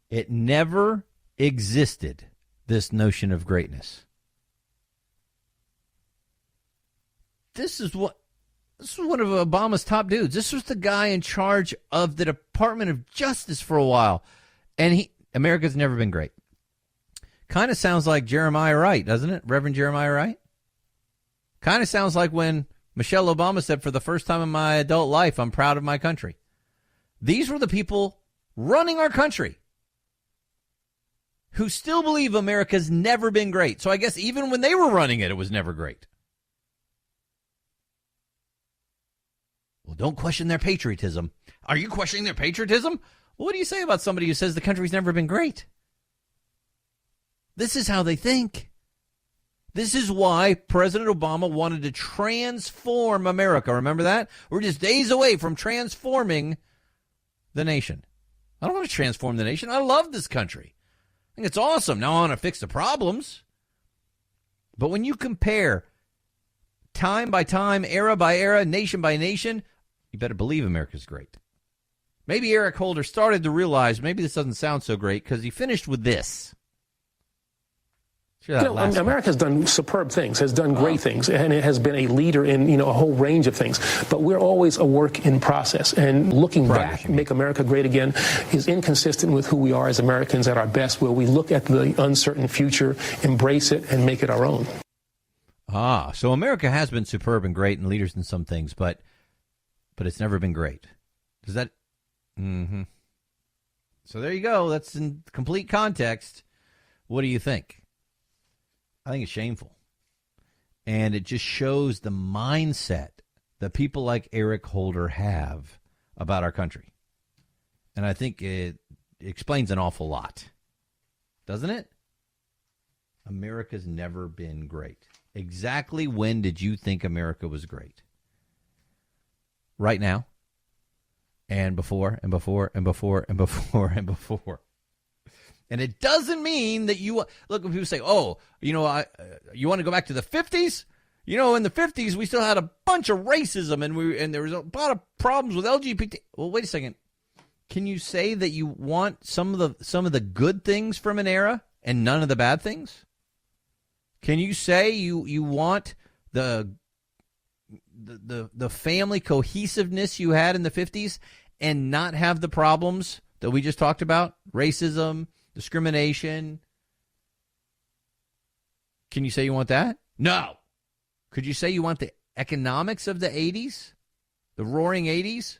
It never existed, this notion of greatness. This is one of Obama's top dudes. This was the guy in charge of the Department of Justice for a while. And America's never been great. Kind of sounds like Jeremiah Wright, doesn't it? Reverend Jeremiah Wright? Kind of sounds like when Michelle Obama said, for the first time in my adult life, I'm proud of my country. These were the people running our country who still believe America's never been great. So I guess even when they were running it, it was never great. Well, don't question their patriotism. Are you questioning their patriotism? What do you say about somebody who says the country's never been great? This is how they think. This is why President Obama wanted to transform America. Remember that? We're just days away from transforming the nation. I don't want to transform the nation. I love this country. I think it's awesome. Now I want to fix the problems. But when you compare time by time, era by era, nation by nation, you better believe America's great. Maybe Eric Holder started to realize maybe this doesn't sound so great because he finished with this. America has done superb things, has done great things, and it has been a leader in a whole range of things. But we're always a work in process. And looking back, make America great again, is inconsistent with who we are as Americans at our best, where we look at the uncertain future, embrace it, and make it our own. So America has been superb and great and leaders in some things, but it's never been great. Does that? Mm-hmm. So there you go. That's in complete context. What do you think? I think it's shameful. And it just shows the mindset that people like Eric Holder have about our country. And I think it explains an awful lot. Doesn't it? America's never been great. Exactly when did you think America was great? Right now. And before, and before, and before, and before, and before. And it doesn't mean that you look when people say, "Oh, you want to go back to the 50s?" In the 50s we still had a bunch of racism and there was a lot of problems with LGBT. Well, wait a second. Can you say that you want some of the good things from an era and none of the bad things? Can you say you want the family cohesiveness you had in the 50s and not have the problems that we just talked about? Racism, discrimination. Can you say you want that? No. Could you say you want the economics of the 80s, the roaring 80s,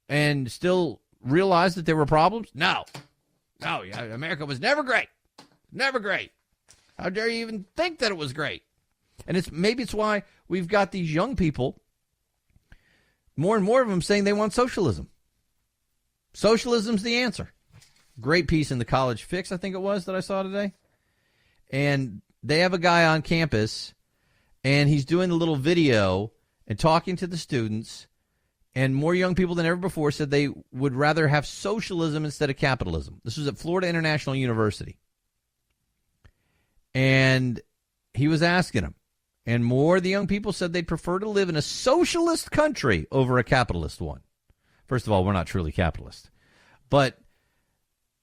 and still realize that there were problems? No. America was never great. Never great. How dare you even think that it was great? And maybe it's why we've got these young people, more and more of them saying they want socialism. Socialism's the answer. Great piece in the College Fix, I think it was, that I saw today. And they have a guy on campus, and he's doing a little video and talking to the students, and more young people than ever before said they would rather have socialism instead of capitalism. This was at Florida International University. And he was asking them, and more of the young people said they'd prefer to live in a socialist country over a capitalist one. First of all, we're not truly capitalist. But,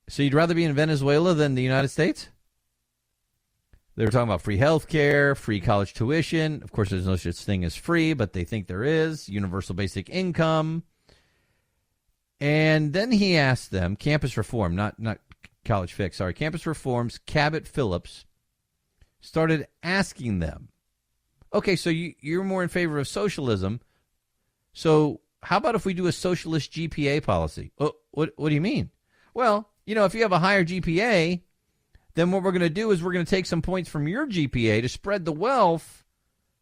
so you'd rather be in Venezuela than the United States? They were talking about free health care, free college tuition. Of course, there's no such thing as free, but they think there is. Universal basic income. And then he asked them, campus reform, not College Fix, sorry, campus reforms, Cabot Phillips started asking them, okay, so you're more in favor of socialism. So how about if we do a socialist GPA policy? Oh, what do you mean? Well, if you have a higher GPA, then what we're going to do is we're going to take some points from your GPA to spread the wealth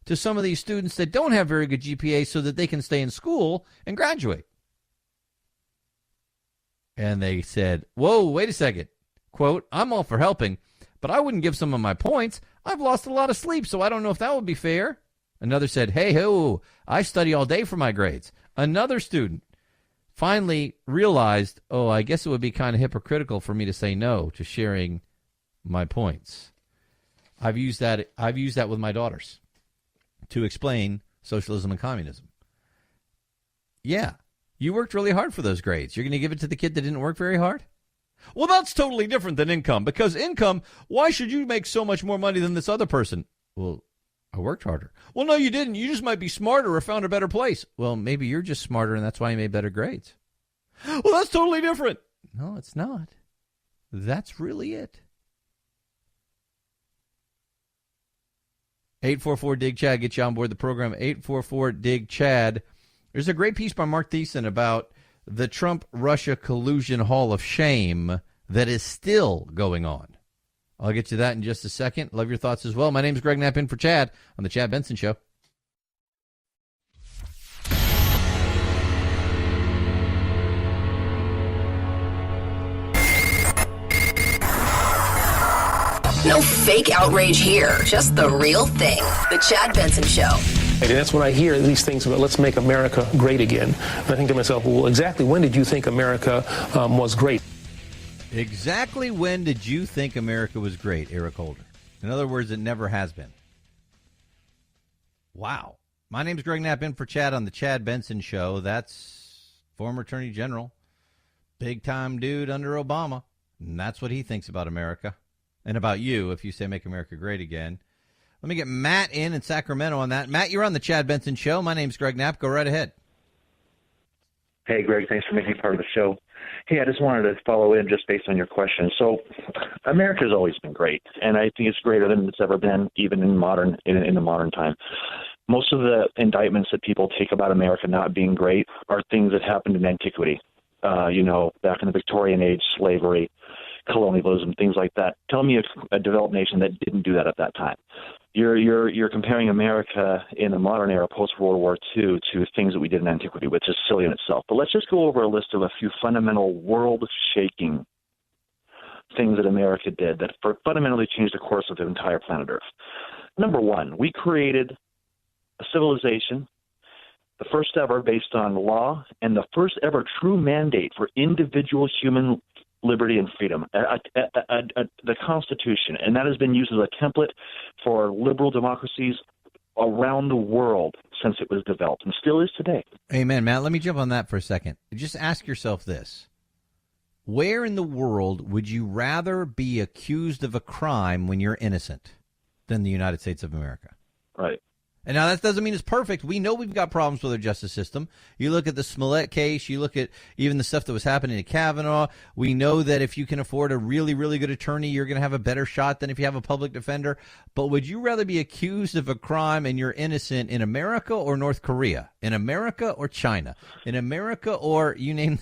to some of these students that don't have very good GPA so that they can stay in school and graduate. And they said, whoa, wait a second. Quote, I'm all for helping, but I wouldn't give some of my points. I've lost a lot of sleep, so I don't know if that would be fair. Another said, hey, ho, I study all day for my grades. Another student finally realized, oh, I guess it would be kind of hypocritical for me to say no to sharing my points. I've used that with my daughters to explain socialism and communism. Yeah, you worked really hard for those grades. You're going to give it to the kid that didn't work very hard? Well, that's totally different than income, because income, why should you make so much more money than this other person? Well, I worked harder. Well, no, you didn't. You just might be smarter or found a better place. Well, maybe you're just smarter and that's why you made better grades. Well, that's totally different. No, it's not. That's really it. 844-DIG-CHAD. Get you on board the program. 844-DIG-CHAD. There's a great piece by Mark Thiessen about the Trump-Russia collusion hall of shame that is still going on. I'll get to that in just a second. Love your thoughts as well. My name's Greg Knapp in for Chad on the Chad Benson Show. No fake outrage here, just the real thing. The Chad Benson Show. And that's when I hear these things about let's make America great again. And I think to myself, well, exactly when did you think America was great? Exactly when did you think America was great, Eric Holder? In other words, it never has been. Wow. My name's Greg Knapp in for Chad on the Chad Benson Show. That's former Attorney General, big-time dude under Obama. And that's what he thinks about America and about you if you say make America great again. Let me get Matt in Sacramento on that. Matt, you're on the Chad Benson Show. My name's Greg Knapp. Go right ahead. Hey, Greg, thanks for making me part of the show. Hey, I just wanted to follow in just based on your question. So America's always been great, and I think it's greater than it's ever been, even in the modern time. Most of the indictments that people take about America not being great are things that happened in antiquity, back in the Victorian age, slavery, colonialism, things like that. Tell me a developed nation that didn't do that at that time. You're comparing America in the modern era, post-World War II, to things that we did in antiquity, which is silly in itself. But let's just go over a list of a few fundamental world-shaking things that America did that fundamentally changed the course of the entire planet Earth. Number one, we created a civilization, the first ever based on law, and the first ever true mandate for individual human liberty and freedom, the Constitution, and that has been used as a template for liberal democracies around the world since it was developed, and still is today. Amen, Matt. Let me jump on that for a second. Just ask yourself this. Where in the world would you rather be accused of a crime when you're innocent than the United States of America? Right. And now that doesn't mean it's perfect. We know we've got problems with our justice system. You look at the Smollett case. You look at even the stuff that was happening to Kavanaugh. We know that if you can afford a really, really good attorney, you're going to have a better shot than if you have a public defender. But would you rather be accused of a crime and you're innocent in America or North Korea? In America or China? In America or you name,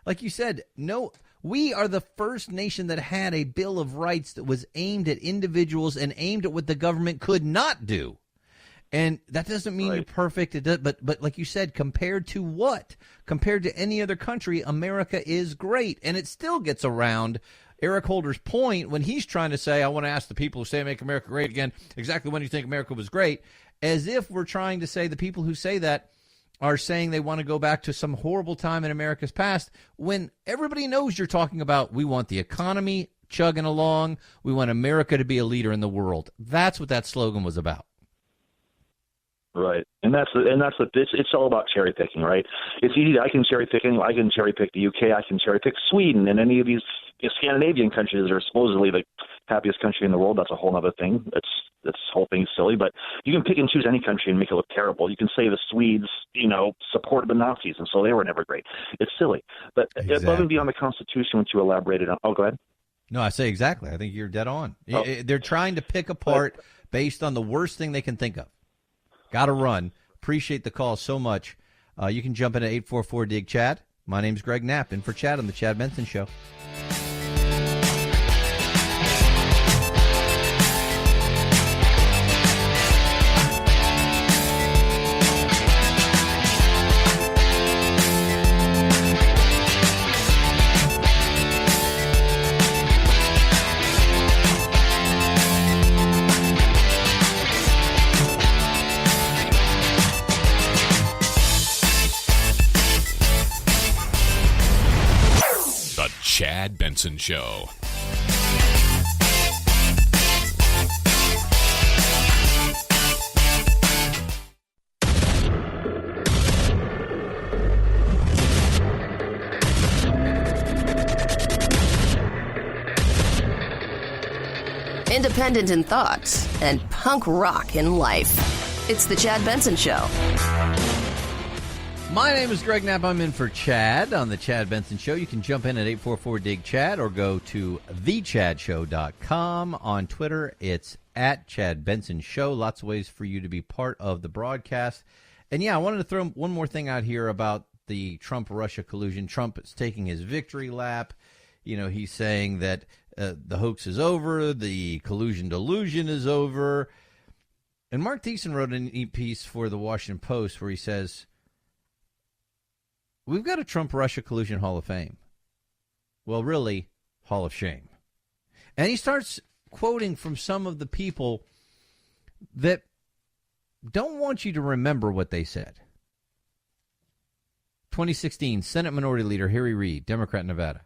like you said, no. We are the first nation that had a Bill of Rights that was aimed at individuals and aimed at what the government could not do. And that doesn't mean you're perfect. It does, but like you said, compared to what? Compared to any other country, America is great. And it still gets around Eric Holder's point when he's trying to say, I want to ask the people who say make America great again, exactly when do you think America was great? As if we're trying to say the people who say that are saying they want to go back to some horrible time in America's past, when everybody knows you're talking about we want the economy chugging along, we want America to be a leader in the world. That's what that slogan was about. Right, it's all about cherry picking, right? It's easy. I can cherry pick the UK. I can cherry pick Sweden, and any of these Scandinavian countries that are supposedly the happiest country in the world. That's a whole other thing. This whole thing's silly, but you can pick and choose any country and make it look terrible. You can say the Swedes, supported the Nazis, and so they were never great. It's silly, but above and beyond the Constitution, which you elaborated on. Oh, go ahead. No, I say exactly. I think you're dead on. Oh. They're trying to pick apart based on the worst thing they can think of. Got to run. Appreciate the call so much. You can jump in at 844-DIG-CHAD. My name's Greg Knapp, in for Chad on the Chad Benson Show. Chad Benson Show. Independent in thoughts and punk rock in life. It's the Chad Benson Show. My name is Greg Knapp. I'm in for Chad on the Chad Benson Show. You can jump in at 844-DIG-CHAD or go to thechadshow.com. On Twitter, it's at Chad Benson Show. Lots of ways for you to be part of the broadcast. And, yeah, I wanted to throw one more thing out here about the Trump-Russia collusion. Trump is taking his victory lap. You know, he's saying that the hoax is over, the collusion delusion is over. And Mark Thiessen wrote a neat piece for the Washington Post where he says, we've got a Trump-Russia collusion Hall of Fame. Well, really, Hall of Shame. And he starts quoting from some of the people that don't want you to remember what they said. 2016, Senate Minority Leader Harry Reid, Democrat, Nevada.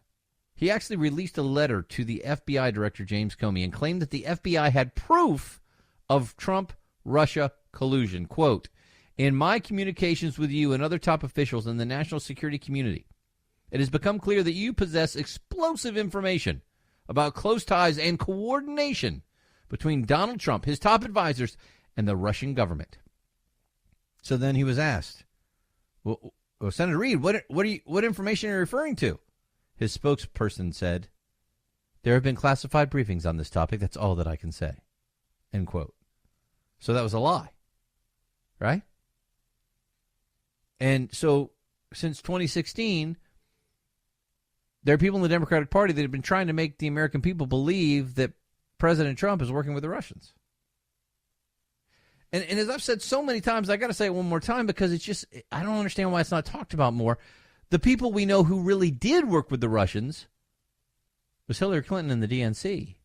He actually released a letter to the FBI Director James Comey and claimed that the FBI had proof of Trump-Russia collusion. Quote, in my communications with you and other top officials in the national security community, it has become clear that you possess explosive information about close ties and coordination between Donald Trump, his top advisors, and the Russian government. So then he was asked, well, Senator Reid, what information are you referring to? His spokesperson said, there have been classified briefings on this topic. That's all that I can say. End quote. So that was a lie, right? And so since 2016, there are people in the Democratic Party that have been trying to make the American people believe that President Trump is working with the Russians. And as I've said so many times, I got to say it one more time because it's just, I don't understand why it's not talked about more. The people we know who really did work with the Russians was Hillary Clinton and the DNC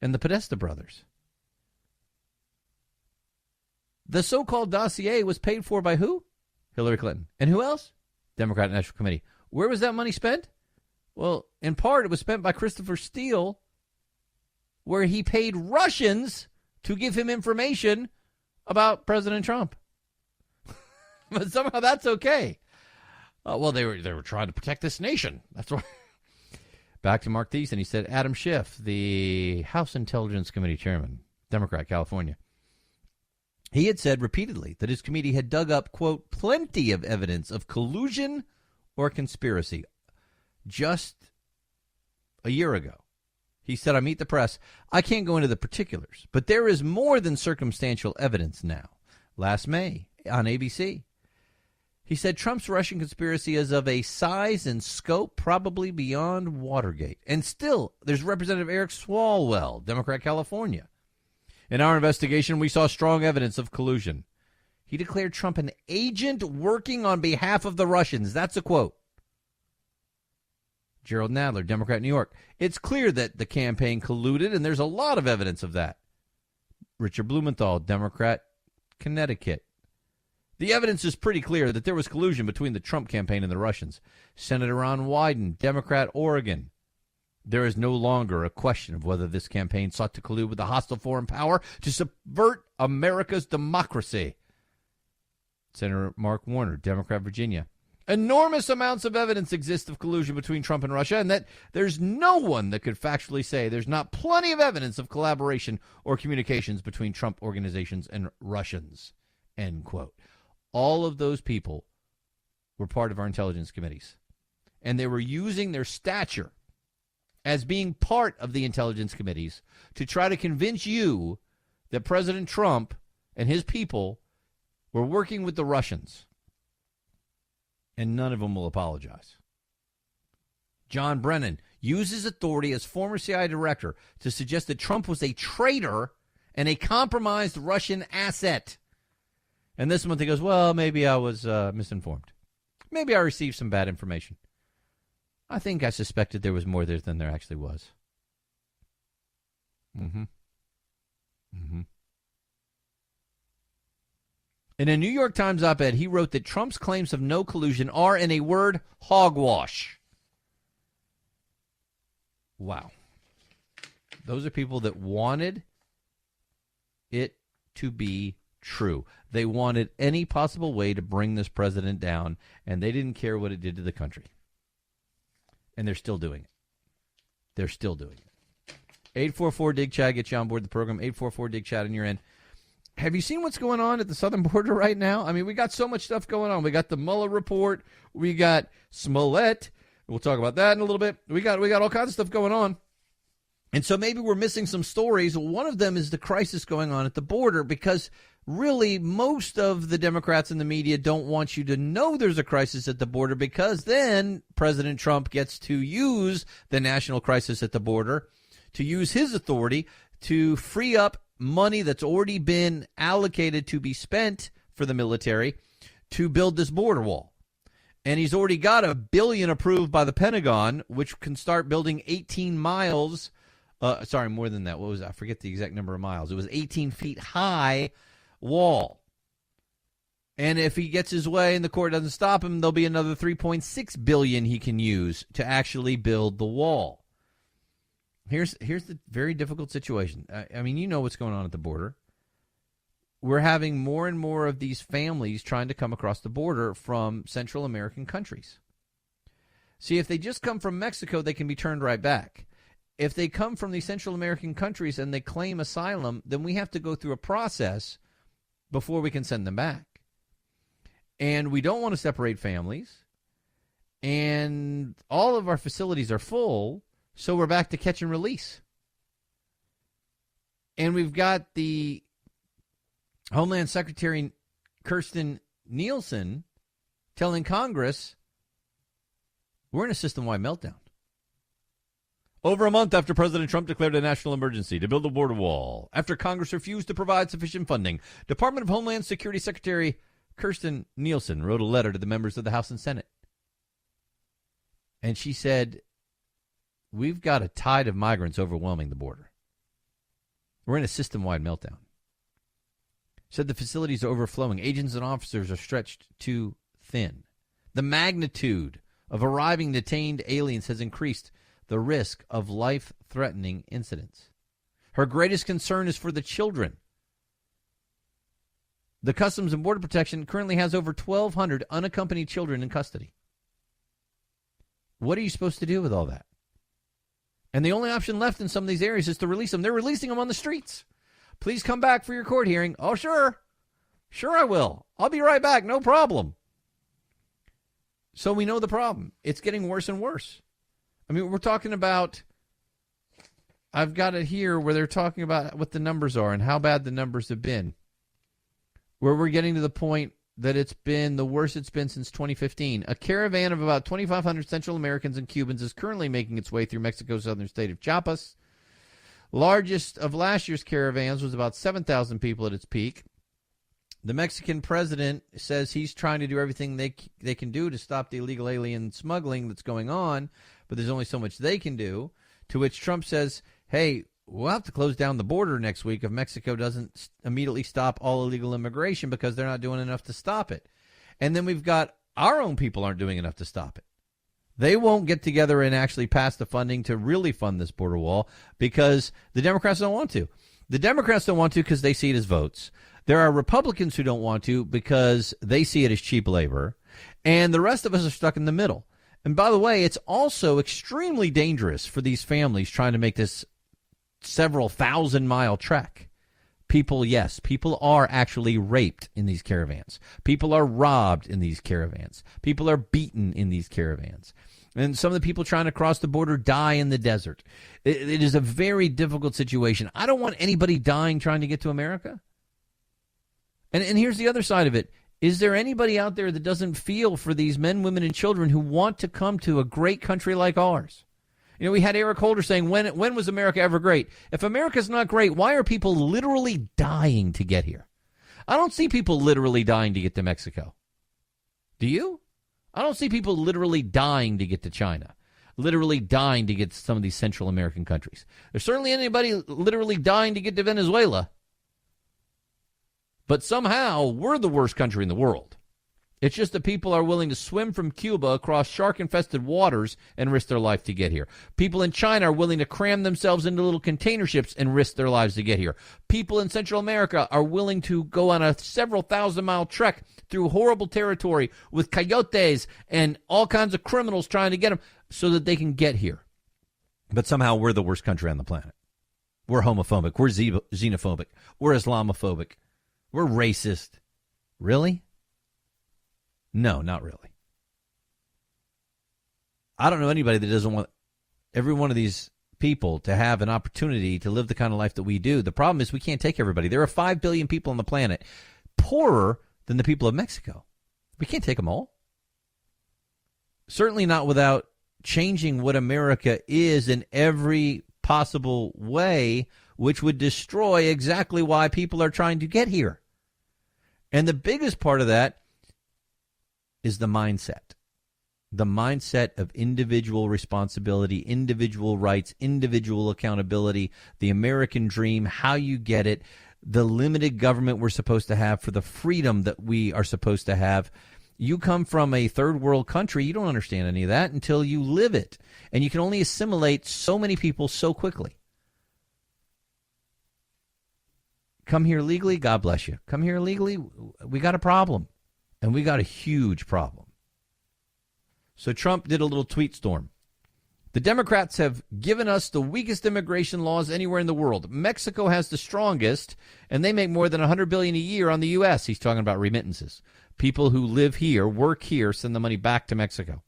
and the Podesta brothers. The so-called dossier was paid for by who? Hillary Clinton. And who else? Democratic National Committee. Where was that money spent? Well, in part, it was spent by Christopher Steele, where he paid Russians to give him information about President Trump. But somehow that's okay. Well, they were trying to protect this nation. That's why. Back to Mark Thiessen. He said, Adam Schiff, the House Intelligence Committee chairman, Democrat, California, he had said repeatedly that his committee had dug up, quote, plenty of evidence of collusion or conspiracy just a year ago. He said, I meet the press. I can't go into the particulars, but there is more than circumstantial evidence now. Last May on ABC, he said Trump's Russian conspiracy is of a size and scope probably beyond Watergate. And still, there's Representative Eric Swalwell, Democrat, California. In our investigation, we saw strong evidence of collusion. He declared Trump an agent working on behalf of the Russians. That's a quote. Gerald Nadler, Democrat, New York. It's clear that the campaign colluded, and there's a lot of evidence of that. Richard Blumenthal, Democrat, Connecticut. The evidence is pretty clear that there was collusion between the Trump campaign and the Russians. Senator Ron Wyden, Democrat, Oregon. There is no longer a question of whether this campaign sought to collude with a hostile foreign power to subvert America's democracy. Senator Mark Warner, Democrat, Virginia. Enormous amounts of evidence exist of collusion between Trump and Russia, and that there's no one that could factually say there's not plenty of evidence of collaboration or communications between Trump organizations and Russians, end quote. All of those people were part of our intelligence committees, and they were using their stature as being part of the intelligence committees to try to convince you that President Trump and his people were working with the Russians. And none of them will apologize. John Brennan uses authority as former CIA director to suggest that Trump was a traitor and a compromised Russian asset. And this month he goes, well, maybe I was misinformed. Maybe I received some bad information. I think I suspected there was more there than there actually was. In a New York Times op-ed, he wrote that Trump's claims of no collusion are, in a word, hogwash. Wow. Those are people that wanted it to be true. They wanted any possible way to bring this president down, and they didn't care what it did to the country. And they're still doing it. They're still doing it. 844-DIG-CHAD, get you on board the program. 844-DIG-CHAD, and you're in. Have you seen what's going on at the southern border right now? I mean, we got so much stuff going on. We got the Mueller report. We got Smollett. We'll talk about that in a little bit. We got all kinds of stuff going on. And so maybe we're missing some stories. One of them is the crisis going on at the border, because really most of the Democrats and the media don't want you to know there's a crisis at the border, because then President Trump gets to use the national crisis at the border to use his authority to free up money that's already been allocated to be spent for the military to build this border wall. And he's already got $1 billion approved by the Pentagon, which can start building 18 miles. Sorry, more than that. What was it? I forget the exact number of miles. It was 18 feet high wall. And if he gets his way and the court doesn't stop him, there'll be another $3.6 billion he can use to actually build the wall. Here's the very difficult situation. I mean, you know what's going on at the border. We're having more and more of these families trying to come across the border from Central American countries. See, if they just come from Mexico, they can be turned right back. If they come from these Central American countries and they claim asylum, then we have to go through a process before we can send them back. And we don't want to separate families. And all of our facilities are full, so we're back to catch and release. And we've got the Homeland Secretary Kirstjen Nielsen telling Congress we're in a system-wide meltdown. Over a month after President Trump declared a national emergency to build a border wall, after Congress refused to provide sufficient funding, Department of Homeland Security Secretary Kirstjen Nielsen wrote a letter to the members of the House and Senate. And she said, we've got a tide of migrants overwhelming the border. We're in a system-wide meltdown. Said the facilities are overflowing. Agents and officers are stretched too thin. The magnitude of arriving detained aliens has increased the risk of life-threatening incidents. Her greatest concern is for the children. The Customs and Border Protection currently has over 1,200 unaccompanied children in custody. What are you supposed to do with all that? And the only option left in some of these areas is to release them. They're releasing them on the streets. Please come back for your court hearing. Oh, sure. Sure, I will. I'll be right back. No problem. So we know the problem. It's getting worse and worse. I mean, we're talking about, I've got it here where they're talking about what the numbers are and how bad the numbers have been. Where we're getting to the point that it's been the worst it's been since 2015. A caravan of about 2,500 Central Americans and Cubans is currently making its way through Mexico's southern state of Chiapas. Largest of last year's caravans was about 7,000 people at its peak. The Mexican president says he's trying to do everything they can do to stop the illegal alien smuggling that's going on, but there's only so much they can do, to which Trump says, hey, we'll have to close down the border next week if Mexico doesn't immediately stop all illegal immigration because they're not doing enough to stop it. And then we've got our own people aren't doing enough to stop it. They won't get together and actually pass the funding to really fund this border wall because the Democrats don't want to. The Democrats don't want to because they see it as votes. There are Republicans who don't want to because they see it as cheap labor. And the rest of us are stuck in the middle. And by the way, it's also extremely dangerous for these families trying to make this several thousand-mile trek. People are actually raped in these caravans. People are robbed in these caravans. People are beaten in these caravans. And some of the people trying to cross the border die in the desert. It is a very difficult situation. I don't want anybody dying trying to get to America. And here's the other side of it. Is there anybody out there that doesn't feel for these men, women, and children who want to come to a great country like ours? You know, we had Eric Holder saying, when was America ever great? If America's not great, why are people literally dying to get here? I don't see people literally dying to get to Mexico. Do you? I don't see people literally dying to get to China, literally dying to get to some of these Central American countries. There's certainly anybody literally dying to get to Venezuela. But somehow, we're the worst country in the world. It's just that people are willing to swim from Cuba across shark-infested waters and risk their life to get here. People in China are willing to cram themselves into little container ships and risk their lives to get here. People in Central America are willing to go on a several thousand-mile trek through horrible territory with coyotes and all kinds of criminals trying to get them so that they can get here. But somehow we're the worst country on the planet. We're homophobic. We're xenophobic. We're Islamophobic. We're racist. Really? No, not really. I don't know anybody that doesn't want every one of these people to have an opportunity to live the kind of life that we do. The problem is we can't take everybody. There are 5 billion people on the planet, poorer than the people of Mexico. We can't take them all. Certainly not without changing what America is in every possible way, which would destroy exactly why people are trying to get here. And the biggest part of that is the mindset. The mindset of individual responsibility, individual rights, individual accountability, the American dream, how you get it, the limited government we're supposed to have for the freedom that we are supposed to have. You come from a third world country, you don't understand any of that until you live it. And you can only assimilate so many people so quickly. Come here legally, God bless you. Come here illegally, we got a problem. And we got a huge problem. So Trump did a little tweet storm. The Democrats have given us the weakest immigration laws anywhere in the world. Mexico has the strongest, and they make more than $100 billion a year on the U.S. He's talking about remittances. People who live here, work here, send the money back to Mexico.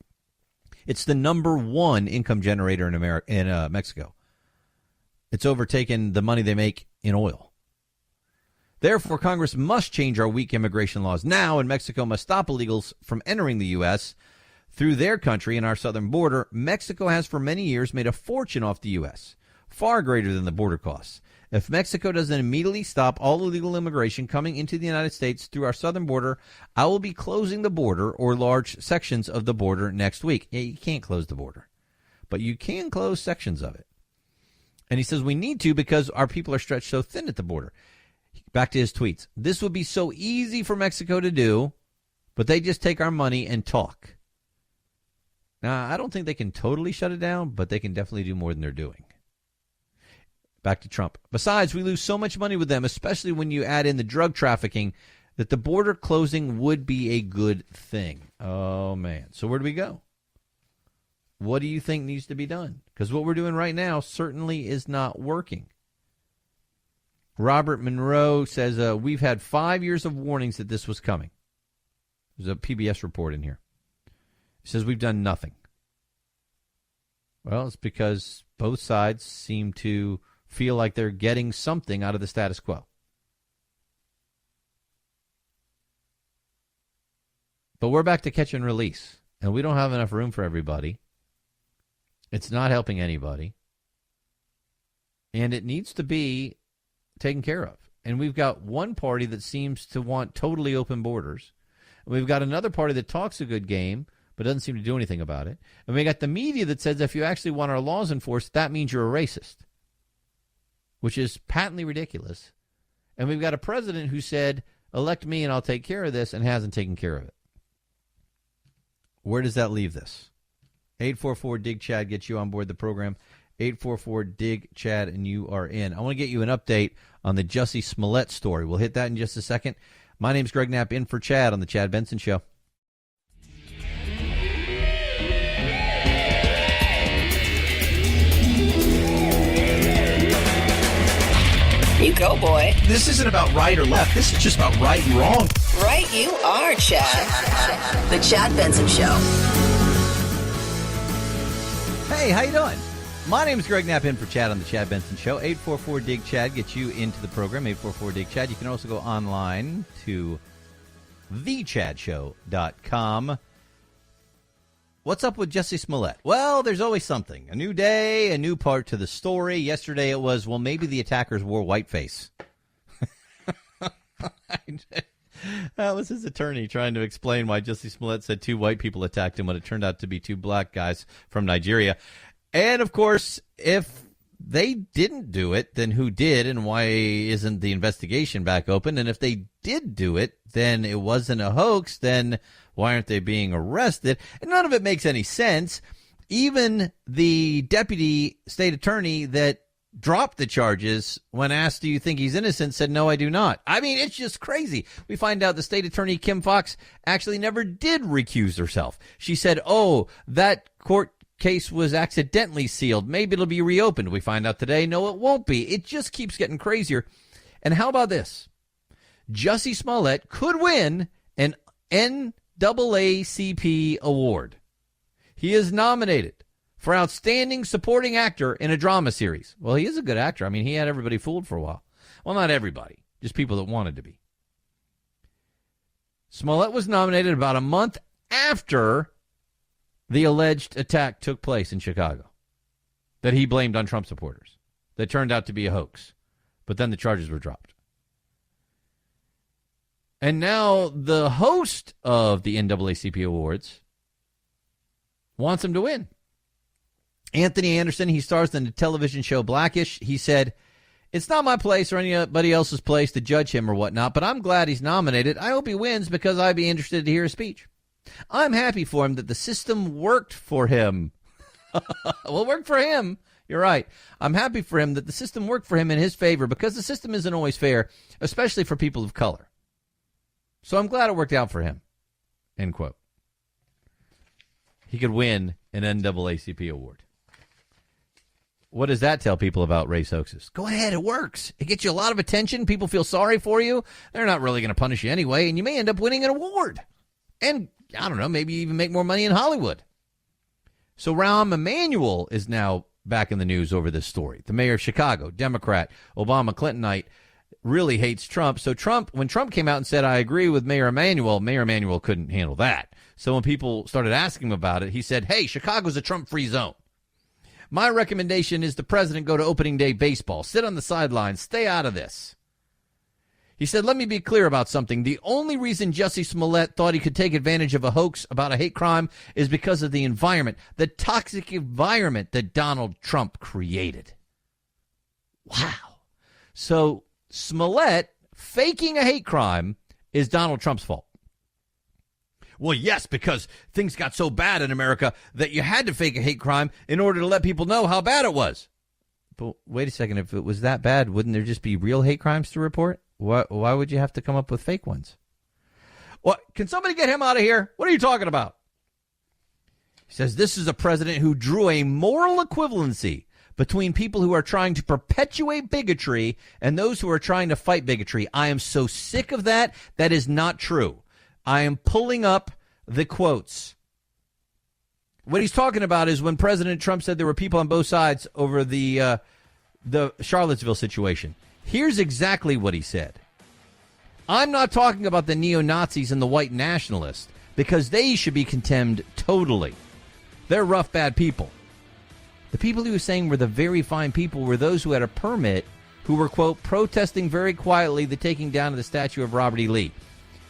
It's the number one income generator in Mexico. It's overtaken the money they make in oil. Therefore, Congress must change our weak immigration laws now, and Mexico must stop illegals from entering the U.S. through their country and our southern border. Mexico has for many years made a fortune off the U.S., far greater than the border costs. If Mexico doesn't immediately stop all illegal immigration coming into the United States through our southern border, I will be closing the border or large sections of the border next week. Yeah, you can't close the border, but you can close sections of it. And he says we need to because our people are stretched so thin at the border. Back to his tweets. This would be so easy for Mexico to do, but they just take our money and talk. Now, I don't think they can totally shut it down, but they can definitely do more than they're doing. Back to Trump. Besides, we lose so much money with them, especially when you add in the drug trafficking, that the border closing would be a good thing. Oh, man. So where do we go? What do you think needs to be done? Because what we're doing right now certainly is not working. Robert Monroe says, we've had 5 years of warnings that this was coming. There's a PBS report in here. He says we've done nothing. Well, it's because both sides seem to feel like they're getting something out of the status quo. But we're back to catch and release, and we don't have enough room for everybody. It's not helping anybody. And it needs to be taken care of. And we've got one party that seems to want totally open borders. And we've got another party that talks a good game, but doesn't seem to do anything about it. And we got the media that says if you actually want our laws enforced, that means you're a racist, which is patently ridiculous. And we've got a president who said, elect me and I'll take care of this, and hasn't taken care of it. Where does that leave this? 844-DIG-CHAD gets you on board the program. 844-DIG-CHAD, and you are in. I want to get you an update on the Jussie Smollett story. We'll hit that in just a second. My name's Greg Knapp, in for Chad on the Chad Benson Show. You go, boy. This isn't about right or left. This is just about right and wrong. Right you are, Chad. The Chad Benson Show. Hey, how you doing? My name is Greg Knapp, in for Chad on the Chad Benson Show. 844-DIG-CHAD gets you into the program. 844-DIG-CHAD. You can also go online to thechadshow.com. What's up with Jussie Smollett? Well, there's always something. A new day, a new part to the story. Yesterday it was, well, maybe the attackers wore whiteface. That was his attorney trying to explain why Jussie Smollett said 2 white people attacked him when it turned out to be 2 black guys from Nigeria. And, of course, if they didn't do it, then who did, and why isn't the investigation back open? And if they did do it, then it wasn't a hoax, then why aren't they being arrested? And none of it makes any sense. Even the deputy state attorney that dropped the charges, when asked, do you think he's innocent, said, no, I do not. I mean, it's just crazy. We find out the state attorney, Kim Foxx, actually never did recuse herself. She said, oh, that court case was accidentally sealed. Maybe it'll be reopened. We find out today, no, it won't be. It just keeps getting crazier. And how about this? Jussie Smollett could win an NAACP award. He is nominated for outstanding supporting actor in a drama series. Well, he is a good actor. I mean, he had everybody fooled for a while. Well, not everybody, just people that wanted to be. Smollett was nominated about a month after the alleged attack took place in Chicago that he blamed on Trump supporters. That turned out to be a hoax. But then the charges were dropped. And now the host of the NAACP Awards wants him to win. Anthony Anderson, he stars in the television show Blackish. He said, "It's not my place or anybody else's place to judge him or whatnot, but I'm glad he's nominated. I hope he wins because I'd be interested to hear his speech. I'm happy for him that the system worked for him." Well, it worked for him. You're right. I'm happy for him that the system worked for him in his favor because the system isn't always fair, especially for people of color. So I'm glad it worked out for him. End quote. He could win an NAACP award. What does that tell people about race hoaxes? Go ahead, it works. It gets you a lot of attention. People feel sorry for you. They're not really going to punish you anyway, and you may end up winning an award. And, I don't know, maybe even make more money in Hollywood. So Rahm Emanuel is now back in the news over this story. The mayor of Chicago, Democrat, Obama Clintonite, really hates Trump. So when Trump came out and said, "I agree with Mayor Emanuel couldn't handle that. So when people started asking him about it, he said, "Hey, Chicago's a Trump-free zone. My recommendation is the president go to opening day baseball, sit on the sidelines, stay out of this." He said, "Let me be clear about something. The only reason Jussie Smollett thought he could take advantage of a hoax about a hate crime is because of the environment, the toxic environment that Donald Trump created." Wow. So Smollett faking a hate crime is Donald Trump's fault. Well, yes, because things got so bad in America that you had to fake a hate crime in order to let people know how bad it was. But wait a second. If it was that bad, wouldn't there just be real hate crimes to report? Why would you have to come up with fake ones? What? Can somebody get him out of here? What are you talking about? He says this is a president who drew a moral equivalency between people who are trying to perpetuate bigotry and those who are trying to fight bigotry. I am so sick of that. That is not true. I am pulling up the quotes. What he's talking about is when President Trump said there were people on both sides over the Charlottesville situation. Here's exactly what he said. "I'm not talking about the neo-Nazis and the white nationalists because they should be condemned totally. They're rough, bad people. The people he was saying were the very fine people were those who had a permit who were, quote, protesting very quietly the taking down of the statue of Robert E. Lee.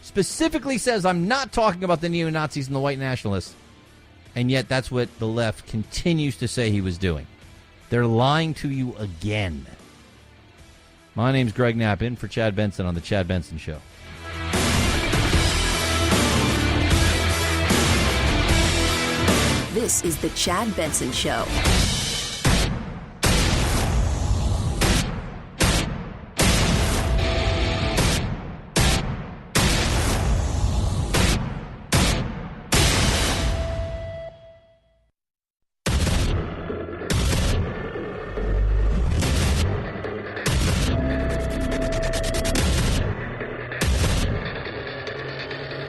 Specifically says I'm not talking about the neo-Nazis and the white nationalists. And yet that's what the left continues to say he was doing. They're lying to you again." My name's Greg Knapp, in for Chad Benson on The Chad Benson Show. This is The Chad Benson Show.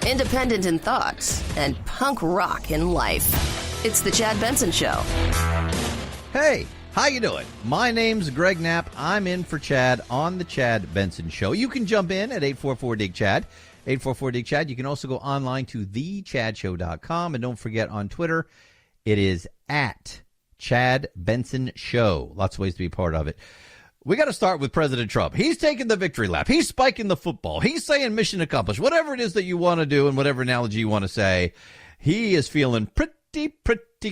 Independent in thoughts and punk rock in life. It's The Chad Benson Show. Hey, how you doing? My name's Greg Knapp. I'm in for Chad on The Chad Benson Show. You can jump in at 844-DIG-CHAD, 844-DIG-CHAD. You can also go online to thechadshow.com. And don't forget on Twitter, it is at Chad Benson Show. Lots of ways to be a part of it. We got to start with President Trump. He's taking the victory lap. He's spiking the football. He's saying mission accomplished. Whatever it is that you want to do and whatever analogy you want to say, he is feeling pretty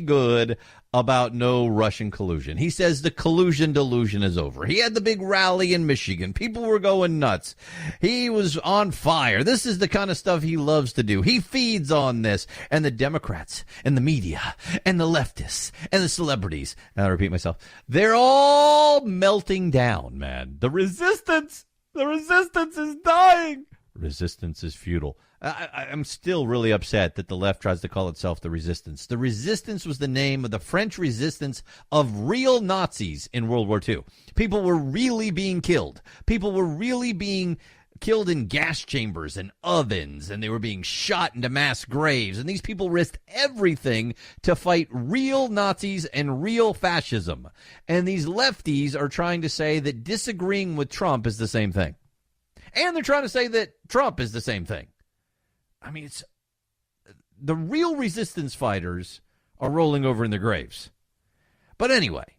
good about no Russian collusion. He says the collusion delusion is over. He had the big rally in Michigan. People were going nuts. He was on fire. This is the kind of stuff he loves to do. He feeds on this. And the Democrats and the media and the leftists and the celebrities, and I repeat myself, they're all melting down, man. The resistance is dying. Resistance is futile. I'm still really upset that the left tries to call itself the resistance. The resistance was the name of the French resistance of real Nazis in World War II. People were really being killed. People were really being killed in gas chambers and ovens, and they were being shot into mass graves. And these people risked everything to fight real Nazis and real fascism. And these lefties are trying to say that disagreeing with Trump is the same thing. And they're trying to say that Trump is the same thing. I mean, it's the real resistance fighters are rolling over in their graves. But anyway,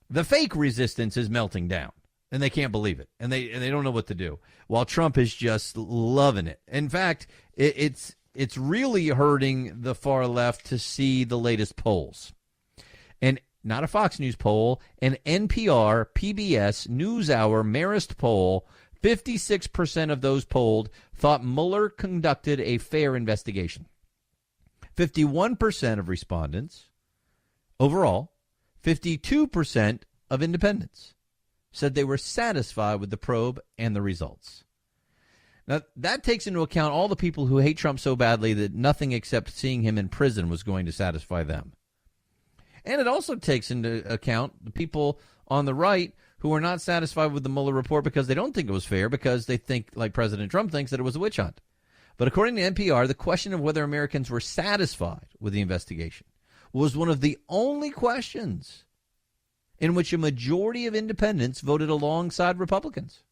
the fake resistance is melting down. And they can't believe it. And they don't know what to do. While Trump is just loving it. In fact, it's really hurting the far left to see the latest polls. And not a Fox News poll, an NPR, PBS, NewsHour, Marist poll, 56% of those polled thought Mueller conducted a fair investigation. 51% of respondents overall, 52% of independents said they were satisfied with the probe and the results. Now, that takes into account all the people who hate Trump so badly that nothing except seeing him in prison was going to satisfy them. And it also takes into account the people on the right who are not satisfied with the Mueller report because they don't think it was fair, because they think, like President Trump thinks, that it was a witch hunt. But according to NPR, the question of whether Americans were satisfied with the investigation was one of the only questions in which a majority of independents voted alongside Republicans.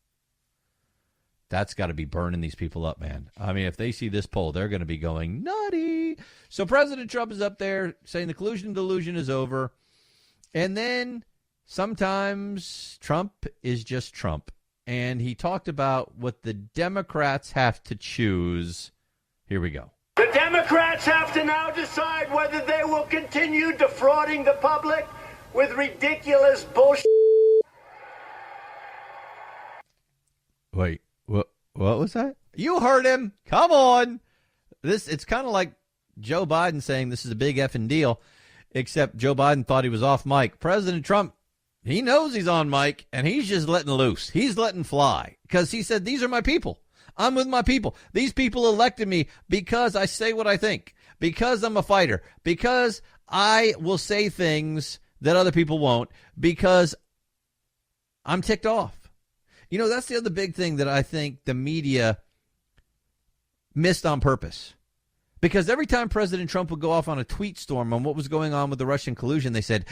That's got to be burning these people up, man. I mean, if they see this poll, they're going to be going nutty. So President Trump is up there saying the collusion delusion is over. And then sometimes Trump is just Trump. And he talked about what the Democrats have to choose. Here we go. The Democrats have to now decide whether they will continue defrauding the public with ridiculous bullshit. Wait, what was that? You heard him. Come on. It's kind of like Joe Biden saying this is a big effing deal, except Joe Biden thought he was off mic. President Trump, he knows he's on mic, and he's just letting loose. He's letting fly because he said, these are my people. I'm with my people. These people elected me because I say what I think, because I'm a fighter, because I will say things that other people won't, because I'm ticked off. You know, that's the other big thing that I think the media missed on purpose. Because every time President Trump would go off on a tweet storm on what was going on with the Russian collusion, they said,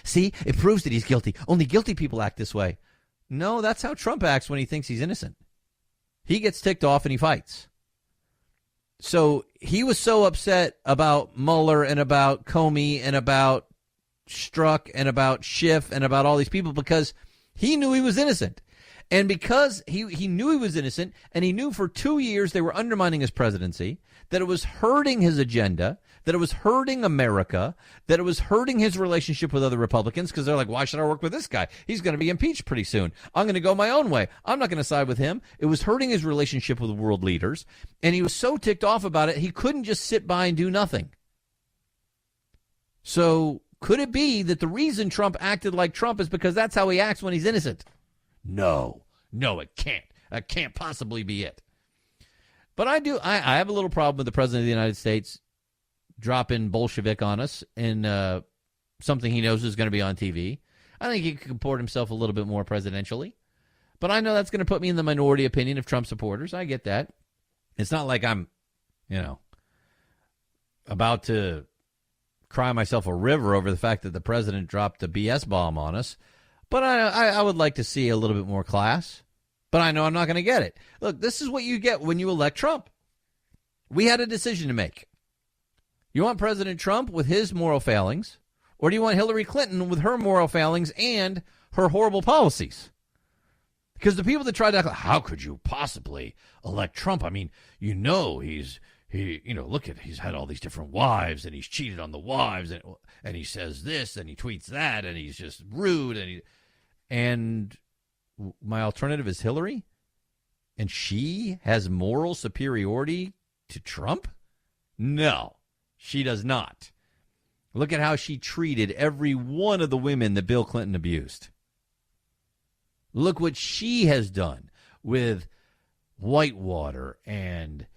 see, it proves that he's guilty. Only guilty people act this way. No, that's how Trump acts when he thinks he's innocent. He gets ticked off and he fights. So he was so upset about Mueller and about Comey and about Strzok and about Schiff and about all these people because he knew he was innocent. And because he knew he was innocent, and he knew for 2 years they were undermining his presidency, that it was hurting his agenda, that it was hurting America, that it was hurting his relationship with other Republicans, because they're like, why should I work with this guy? He's going to be impeached pretty soon. I'm going to go my own way. I'm not going to side with him. It was hurting his relationship with world leaders, and he was so ticked off about it, he couldn't just sit by and do nothing. So could it be that the reason Trump acted like Trump is because that's how he acts when he's innocent? No, it can't. That can't possibly be it. But I have a little problem with the President of the United States dropping Bolshevik on us in something he knows is going to be on TV. I think he could comport himself a little bit more presidentially. But I know that's going to put me in the minority opinion of Trump supporters. I get that. It's not like I'm, about to cry myself a river over the fact that the president dropped a BS bomb on us. But I would like to see a little bit more class. But I know I'm not going to get it. Look, this is what you get when you elect Trump. We had a decision to make. You want President Trump with his moral failings, or do you want Hillary Clinton with her moral failings and her horrible policies? Because the people that tried to act like, how could you possibly elect Trump? I mean, he's had all these different wives, and he's cheated on the wives, and he says this, and he tweets that, and he's just rude, and my alternative is Hillary, and she has moral superiority to Trump? No, she does not. Look at how she treated every one of the women that Bill Clinton abused. Look what she has done with Whitewater and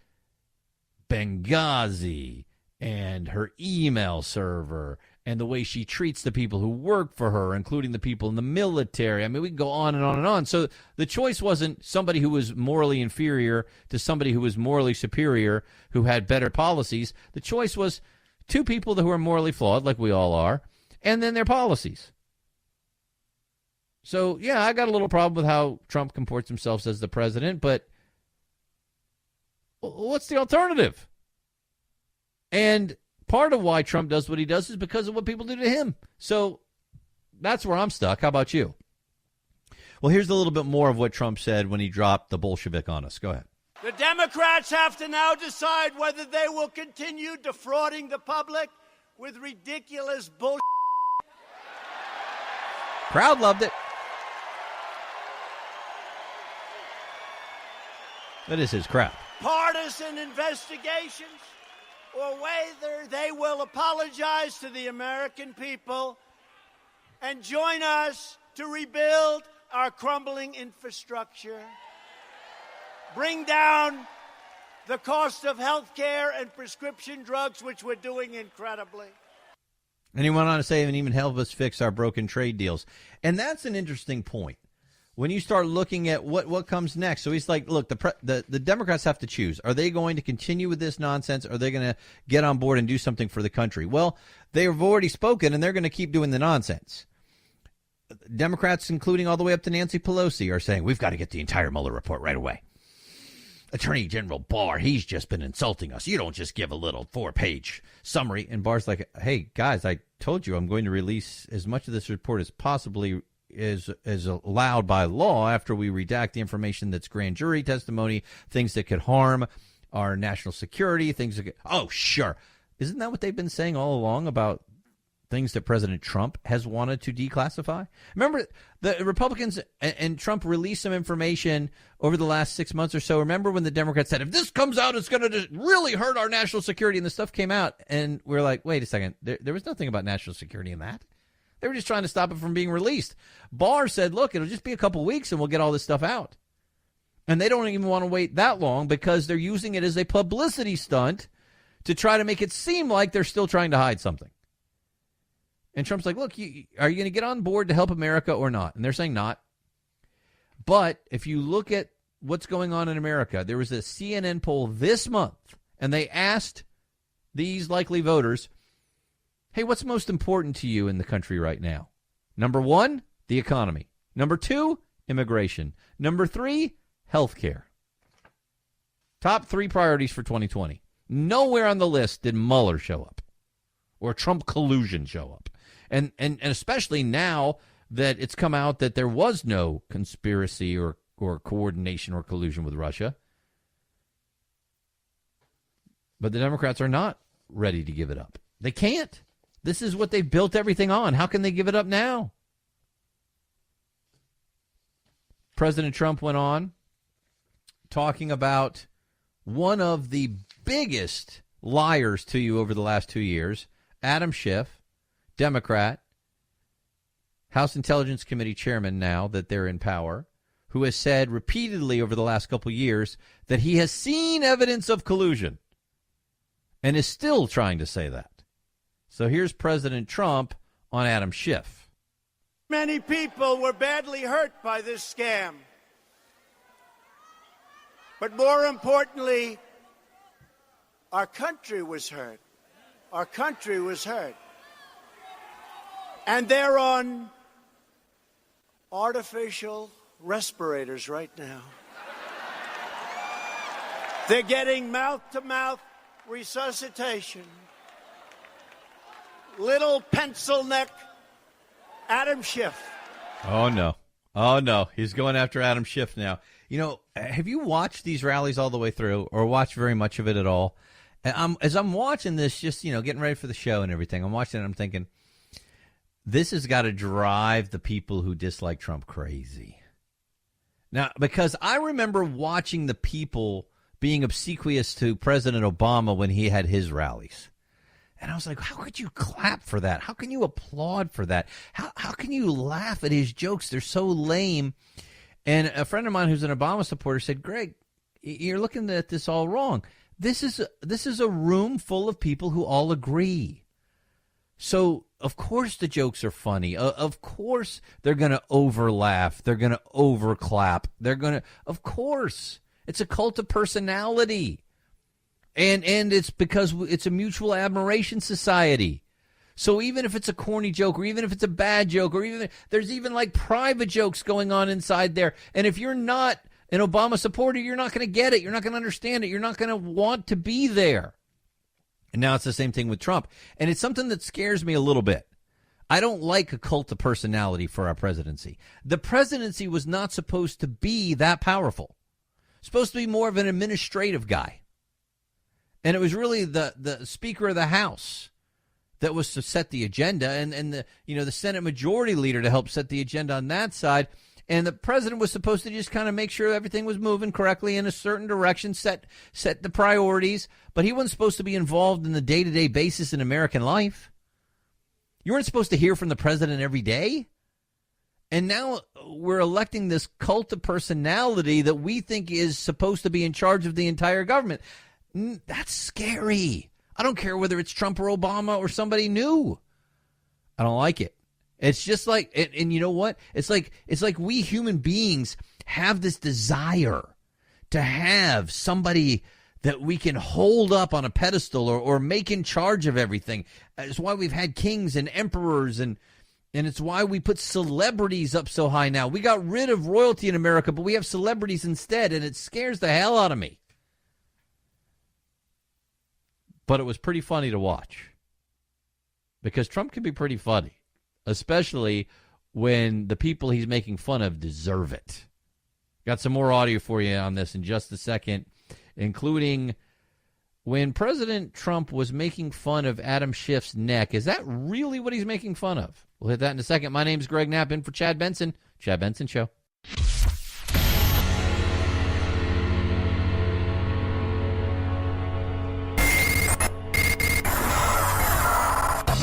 Benghazi and her email server and the way she treats the people who work for her, including the people in the military. I mean, we can go on and on and on. So the choice wasn't somebody who was morally inferior to somebody who was morally superior, who had better policies. The choice was two people who are morally flawed, like we all are, and then their policies. So, yeah, I got a little problem with how Trump comports himself as the president, but what's the alternative? And part of why Trump does what he does is because of what people do to him. So that's where I'm stuck. How about you? Well, here's a little bit more of what Trump said when he dropped the Bolshevik on us. Go ahead. The Democrats have to now decide whether they will continue defrauding the public with ridiculous bullshit. Crowd loved it. That is his crowd. Partisan investigations, or whether they will apologize to the American people and join us to rebuild our crumbling infrastructure, bring down the cost of health care and prescription drugs, which we're doing incredibly. And he went on to say, and even help us fix our broken trade deals. And that's an interesting point. When you start looking at what comes next. So he's like, look, the Democrats have to choose. Are they going to continue with this nonsense? Or are they going to get on board and do something for the country? Well, they've already spoken, and they're going to keep doing the nonsense. Democrats, including all the way up to Nancy Pelosi, are saying, we've got to get the entire Mueller report right away. Attorney General Barr, he's just been insulting us. You don't just give a little 4-page summary. And Barr's like, hey, guys, I told you I'm going to release as much of this report as possibly is allowed by law after we redact the information that's grand jury testimony, things that could harm our national security, things that could, oh, sure. Isn't that what they've been saying all along about things that President Trump has wanted to declassify? Remember, the Republicans and Trump released some information over the last 6 months or so. Remember when the Democrats said, if this comes out, it's going to really hurt our national security, and the stuff came out, and we're like, wait a second, there was nothing about national security in that. They were just trying to stop it from being released. Barr said, look, it'll just be a couple weeks and we'll get all this stuff out. And they don't even want to wait that long because they're using it as a publicity stunt to try to make it seem like they're still trying to hide something. And Trump's like, look, are you going to get on board to help America or not? And they're saying not. But if you look at what's going on in America, there was a CNN poll this month, and they asked these likely voters, hey, what's most important to you in the country right now? Number 1, the economy. Number 2, immigration. Number 3, health care. Top 3 priorities for 2020. Nowhere on the list did Mueller show up or Trump collusion show up. And especially now that it's come out that there was no conspiracy or coordination or collusion with Russia. But the Democrats are not ready to give it up. They can't. This is what they've built everything on. How can they give it up now? President Trump went on talking about one of the biggest liars to you over the last 2 years, Adam Schiff, Democrat, House Intelligence Committee chairman now that they're in power, who has said repeatedly over the last couple years that he has seen evidence of collusion and is still trying to say that. So here's President Trump on Adam Schiff. Many people were badly hurt by this scam. But more importantly, our country was hurt. Our country was hurt. And they're on artificial respirators right now. They're getting mouth-to-mouth resuscitation. Little pencil neck Adam Schiff. Oh, no. Oh, no. He's going after Adam Schiff now. You know, have you watched these rallies all the way through or watched very much of it at all? And as I'm watching this, just, you know, getting ready for the show and everything, I'm watching it and I'm thinking, this has got to drive the people who dislike Trump crazy. Now, because I remember watching the people being obsequious to President Obama when he had his rallies. And I was like, how could you clap for that? How can you applaud for that? How can you laugh at his jokes? They're so lame. And a friend of mine who's an Obama supporter said, Greg, you're looking at this all wrong. This is a room full of people who all agree. So of course the jokes are funny. Of course they're going to overlaugh. They're going to overclap. Of course. It's a cult of personality. And it's because it's a mutual admiration society. So even if it's a corny joke, or even if it's a bad joke, or even there's even like private jokes going on inside there. And if you're not an Obama supporter, you're not going to get it. You're not going to understand it. You're not going to want to be there. And now it's the same thing with Trump. And it's something that scares me a little bit. I don't like a cult of personality for our presidency. The presidency was not supposed to be that powerful. It's supposed to be more of an administrative guy. And it was really the Speaker of the House that was to set the agenda, and the Senate Majority Leader to help set the agenda on that side. And the president was supposed to just kind of make sure everything was moving correctly in a certain direction, set the priorities. But he wasn't supposed to be involved in the day-to-day basis in American life. You weren't supposed to hear from the president every day. And now we're electing this cult of personality that we think is supposed to be in charge of the entire government. That's scary. I don't care whether it's Trump or Obama or somebody new. I don't like it. It's just like, and you know what? It's like we human beings have this desire to have somebody that we can hold up on a pedestal or make in charge of everything. It's why we've had kings and emperors, and it's why we put celebrities up so high now. We got rid of royalty in America, but we have celebrities instead, and it scares the hell out of me. But it was pretty funny to watch, because Trump can be pretty funny, especially when the people he's making fun of deserve it. Got some more audio for you on this in just a second, including when President Trump was making fun of Adam Schiff's neck. Is that really what he's making fun of? We'll hit that in a second. My name's Greg Knapp, in for Chad Benson. Chad Benson Show.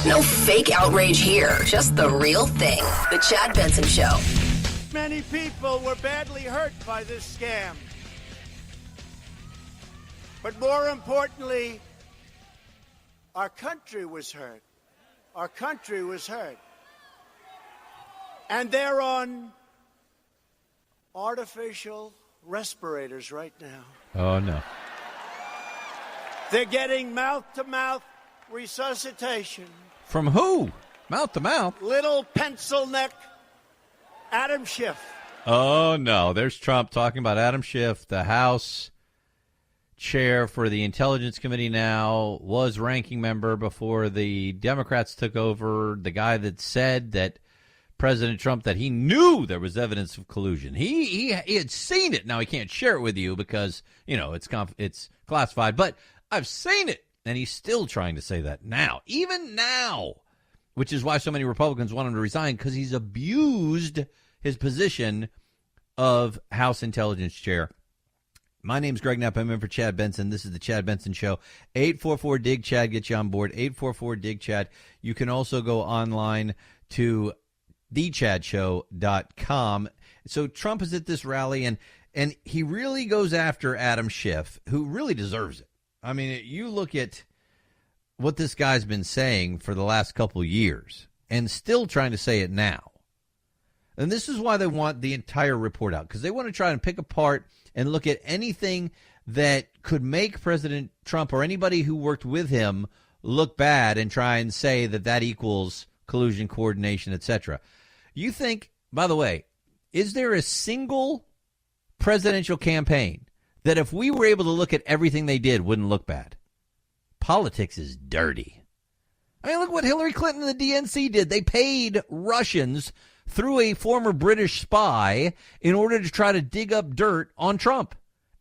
No fake outrage here, just the real thing. The Chad Benson Show. Many people were badly hurt by this scam. But more importantly, our country was hurt. Our country was hurt. And they're on artificial respirators right now. Oh, no. They're getting mouth-to-mouth resuscitation. From who? Mouth to mouth? Little pencil neck Adam Schiff. Oh, no. There's Trump talking about Adam Schiff, the House chair for the Intelligence Committee now, was ranking member before the Democrats took over, the guy that said that President Trump, that he knew there was evidence of collusion. He had seen it. Now, he can't share it with you because, it's classified, but I've seen it. And he's still trying to say that now, even now, which is why so many Republicans want him to resign, because he's abused his position of House Intelligence Chair. My name's Greg Knapp. I'm in for Chad Benson. This is the Chad Benson Show. 844-DIG-CHAD. Get you on board. 844-DIG-CHAD. You can also go online to thechadshow.com. So Trump is at this rally, and he really goes after Adam Schiff, who really deserves it. I mean, you look at what this guy's been saying for the last couple of years and still trying to say it now. And this is why they want the entire report out, because they want to try and pick apart and look at anything that could make President Trump or anybody who worked with him look bad and try and say that equals collusion, coordination, etc. You think, by the way, is there a single presidential campaign that if we were able to look at everything they did wouldn't look bad? Politics is dirty. I mean, look what Hillary Clinton and the DNC did. They paid Russians through a former British spy in order to try to dig up dirt on Trump.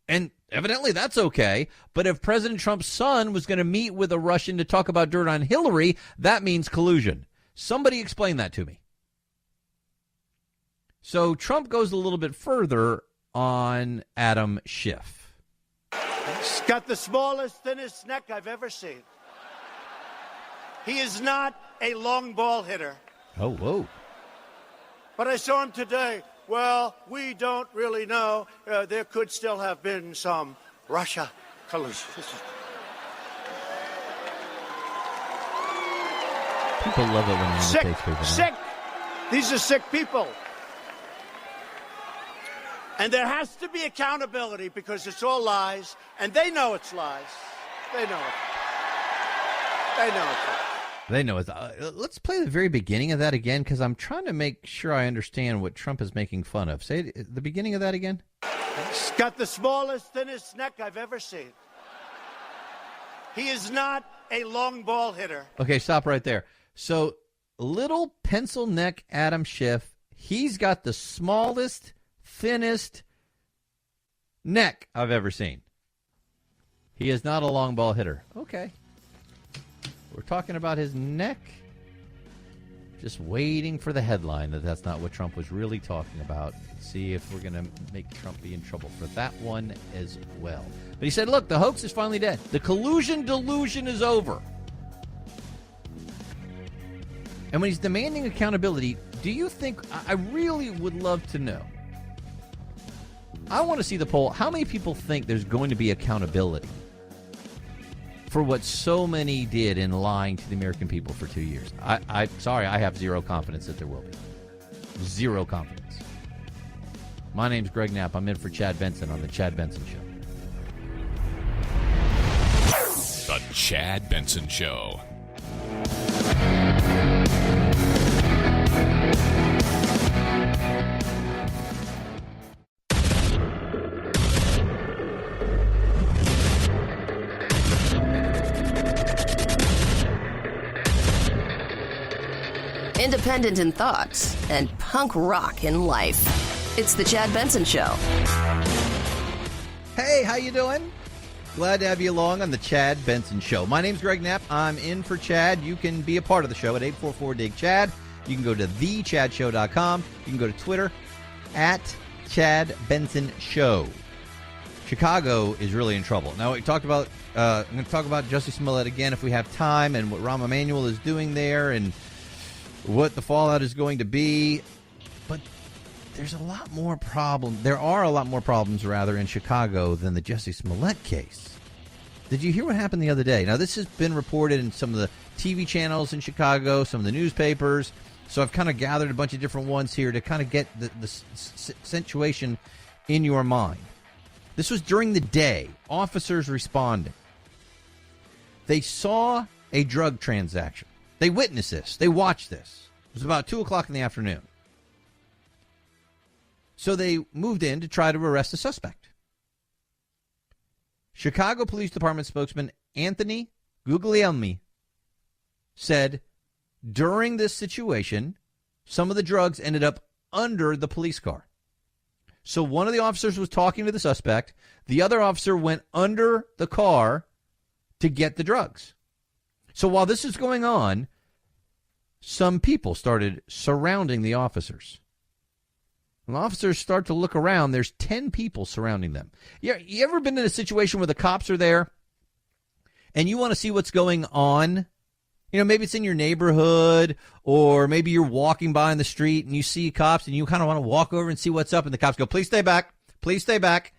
And evidently that's okay. But if President Trump's son was going to meet with a Russian to talk about dirt on Hillary, that means collusion. Somebody explain that to me. So Trump goes a little bit further on Adam Schiff. He's got the smallest, thinnest neck I've ever seen. He is not a long ball hitter. Oh, whoa. But I saw him today. Well, we don't really know. There could still have been some Russia collusion. People love it when he Sick, imitates people. sick. These are sick people. And there has to be accountability because it's all lies, and they know it's lies. They know it. They know it's lies. They know it. Let's play the very beginning of that again, because I'm trying to make sure I understand what Trump is making fun of. Say the beginning of that again. He's got the smallest, thinnest neck I've ever seen. He is not a long ball hitter. Okay, stop right there. So, little pencil neck Adam Schiff, he's got the smallest, thinnest neck I've ever seen. He is not a long ball hitter. Okay. We're talking about his neck. Just waiting for the headline that's not what Trump was really talking about. See if we're going to make Trump be in trouble for that one as well. But he said, look, the hoax is finally dead. The collusion delusion is over. And when he's demanding accountability, do you think, I really would love to know. I want to see the poll. How many people think there's going to be accountability for what so many did in lying to the American people for 2 years? Sorry, I have zero confidence that there will be. Zero confidence. My name's Greg Knapp. I'm in for Chad Benson on The Chad Benson Show. The Chad Benson Show. Independent in thoughts and punk rock in life. It's the Chad Benson Show. Hey, how you doing? Glad to have you along on the Chad Benson Show. My name's Greg Knapp. I'm in for Chad. You can be a part of the show at 844-DIG-CHAD. You can go to thechadshow.com. You can go to Twitter at Chad Benson Show. Chicago is really in trouble. Now, we talked about, I'm going to talk about Jussie Smollett again if we have time, and what Rahm Emanuel is doing there and what the fallout is going to be. But there's a lot more problems. There are a lot more problems, rather, in Chicago than the Jussie Smollett case. Did you hear what happened the other day? Now, this has been reported in some of the TV channels in Chicago, some of the newspapers. So I've kind of gathered a bunch of different ones here to kind of get the situation in your mind. This was during the day. Officers responding. They saw a drug transaction. They witnessed this. They watched this. It was about 2 o'clock in the afternoon. So they moved in to try to arrest the suspect. Chicago Police Department spokesman Anthony Guglielmi said during this situation, some of the drugs ended up under the police car. So one of the officers was talking to the suspect. The other officer went under the car to get the drugs. So while this is going on, some people started surrounding the officers. When the officers start to look around, there's 10 people surrounding them. You ever been in a situation where the cops are there and you want to see what's going on? You know, maybe it's in your neighborhood, or maybe you're walking by in the street and you see cops and you kind of want to walk over and see what's up, and the cops go, please stay back, please stay back.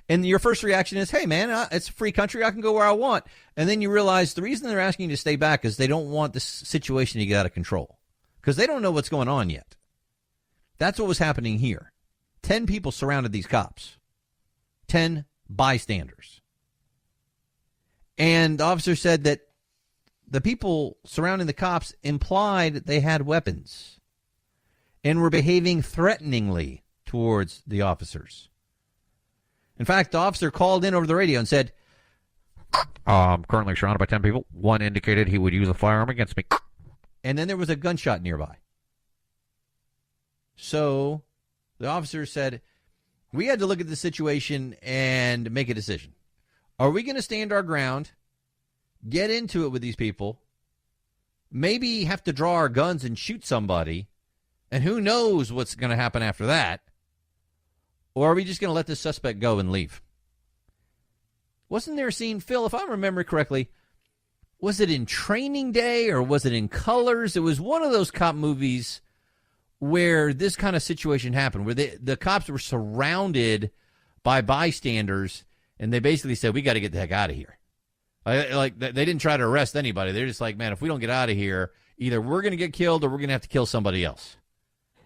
And your first reaction is, hey, man, it's a free country. I can go where I want. And then you realize the reason they're asking you to stay back is they don't want this situation to get out of control because they don't know what's going on yet. That's what was happening here. 10 people surrounded these cops. 10 bystanders. And the officer said that the people surrounding the cops implied they had weapons and were behaving threateningly towards the officers. In fact, the officer called in over the radio and said, I'm currently surrounded by 10 people. One indicated he would use a firearm against me. And then there was a gunshot nearby. So the officer said, we had to look at the situation and make a decision. Are we going to stand our ground, get into it with these people, maybe have to draw our guns and shoot somebody, and who knows what's going to happen after that? Or are we just going to let this suspect go and leave? Wasn't there a scene, Phil, if I remember correctly, was it in Training Day or was it in Colors? It was one of those cop movies where this kind of situation happened, where the cops were surrounded by bystanders, and they basically said, we got to get the heck out of here. Like, they didn't try to arrest anybody. They're just like, man, if we don't get out of here, Either we're going to get killed or we're going to have to kill somebody else.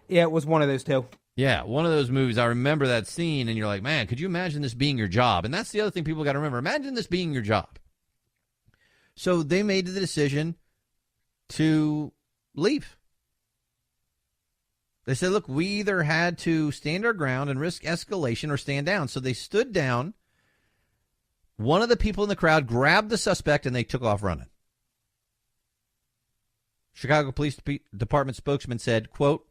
Yeah, it was one of those two. Yeah, one of those movies. I remember that scene, and you're like, man, could you imagine this being your job? And that's the other thing people got to remember. Imagine this being your job. So they made the decision to leave. They said, look, we either had to stand our ground and risk escalation or stand down. So they stood down. One of the people in the crowd grabbed the suspect, and they took off running. Chicago Police Department spokesman said, quote,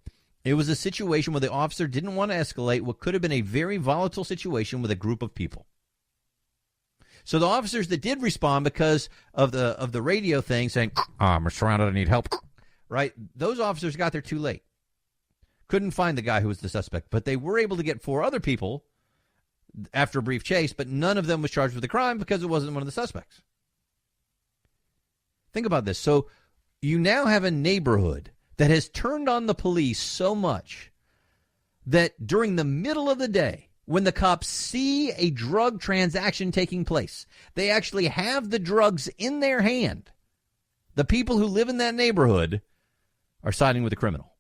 it was a situation where the officer didn't want to escalate what could have been a very volatile situation with a group of people. So the officers that did respond because of the radio thing saying, I'm surrounded, I need help, right? Those officers got there too late. Couldn't find the guy who was the suspect, but they were able to get 4 other people after a brief chase, but none of them was charged with the crime because it wasn't one of the suspects. Think about this. So you now have a neighborhood that has turned on the police so much that during the middle of the day, when the cops see a drug transaction taking place, they actually have the drugs in their hand. The people who live in that neighborhood are siding with the criminal.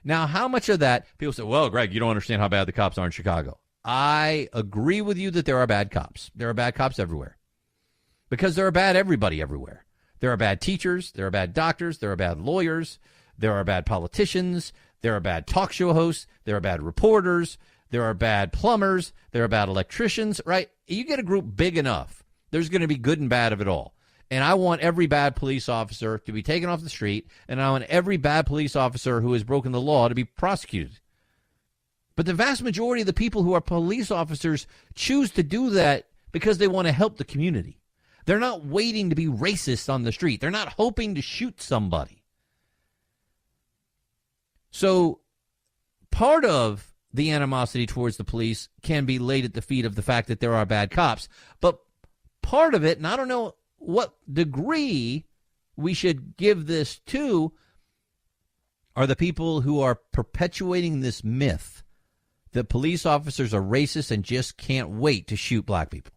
Now, how much of that, people say, well, Greg, you don't understand how bad the cops are in Chicago. I agree with you that there are bad cops. There are bad cops everywhere. Because there are bad everybody everywhere. There are bad teachers, there are bad doctors, there are bad lawyers, there are bad politicians, there are bad talk show hosts, there are bad reporters, there are bad plumbers, there are bad electricians, right? You get a group big enough, there's going to be good and bad of it all. And I want every bad police officer to be taken off the street, and I want every bad police officer who has broken the law to be prosecuted. But the vast majority of the people who are police officers choose to do that because they want to help the community. They're not waiting to be racist on the street. They're not hoping to shoot somebody. So part of the animosity towards the police can be laid at the feet of the fact that there are bad cops. But part of it, and I don't know what degree we should give this to, are the people who are perpetuating this myth that police officers are racist and just can't wait to shoot black people.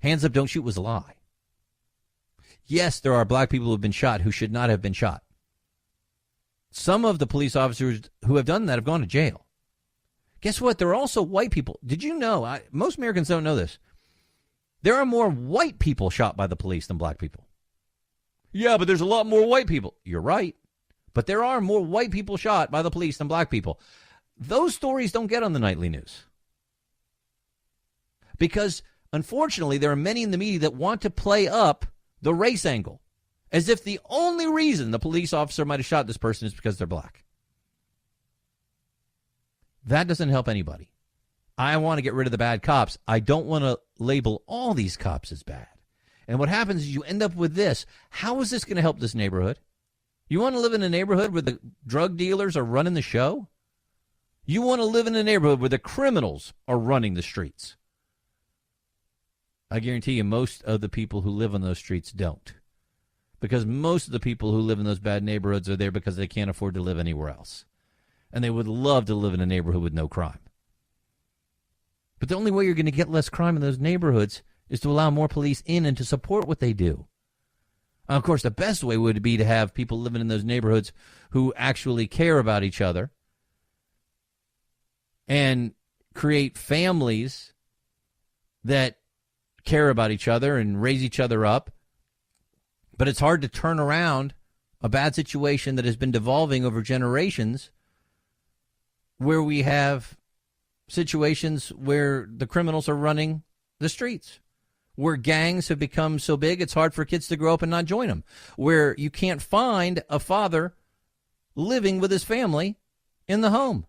Hands up, don't shoot was a lie. Yes, there are black people who have been shot who should not have been shot. Some of the police officers who have done that have gone to jail. Guess what? There are also white people. Did you know? Most Americans don't know this. There are more white people shot by the police than black people. Yeah, but there's a lot more white people. You're right. But there are more white people shot by the police than black people. Those stories don't get on the nightly news. Because unfortunately, there are many in the media that want to play up the race angle as if the only reason the police officer might have shot this person is because they're black. That doesn't help anybody. I want to get rid of the bad cops. I don't want to label all these cops as bad. And what happens is you end up with this. How is this going to help this neighborhood? You want to live in a neighborhood where the drug dealers are running the show? You want to live in a neighborhood where the criminals are running the streets? I guarantee you most of the people who live on those streets don't. Because most of the people who live in those bad neighborhoods are there because they can't afford to live anywhere else. And they would love to live in a neighborhood with no crime. But the only way you're going to get less crime in those neighborhoods is to allow more police in and to support what they do. And of course, the best way would be to have people living in those neighborhoods who actually care about each other and create families that care about each other and raise each other up. But it's hard to turn around a bad situation that has been devolving over generations where we have situations where the criminals are running the streets, where gangs have become so big it's hard for kids to grow up and not join them, where you can't find a father living with his family in the home.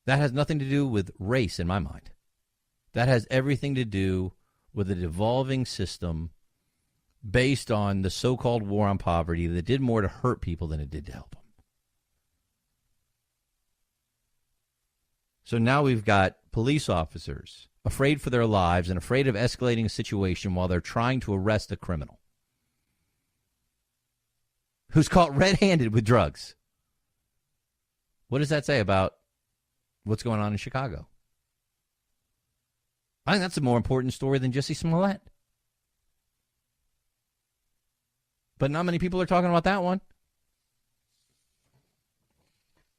That has nothing to do with race in my mind. That has everything to do with a devolving system based on the so-called war on poverty that did more to hurt people than it did to help them. So now we've got police officers afraid for their lives and afraid of escalating a situation while they're trying to arrest a criminal who's caught red-handed with drugs. What does that say about what's going on in Chicago? I think that's a more important story than Jesse Smollett. But not many people are talking about that one.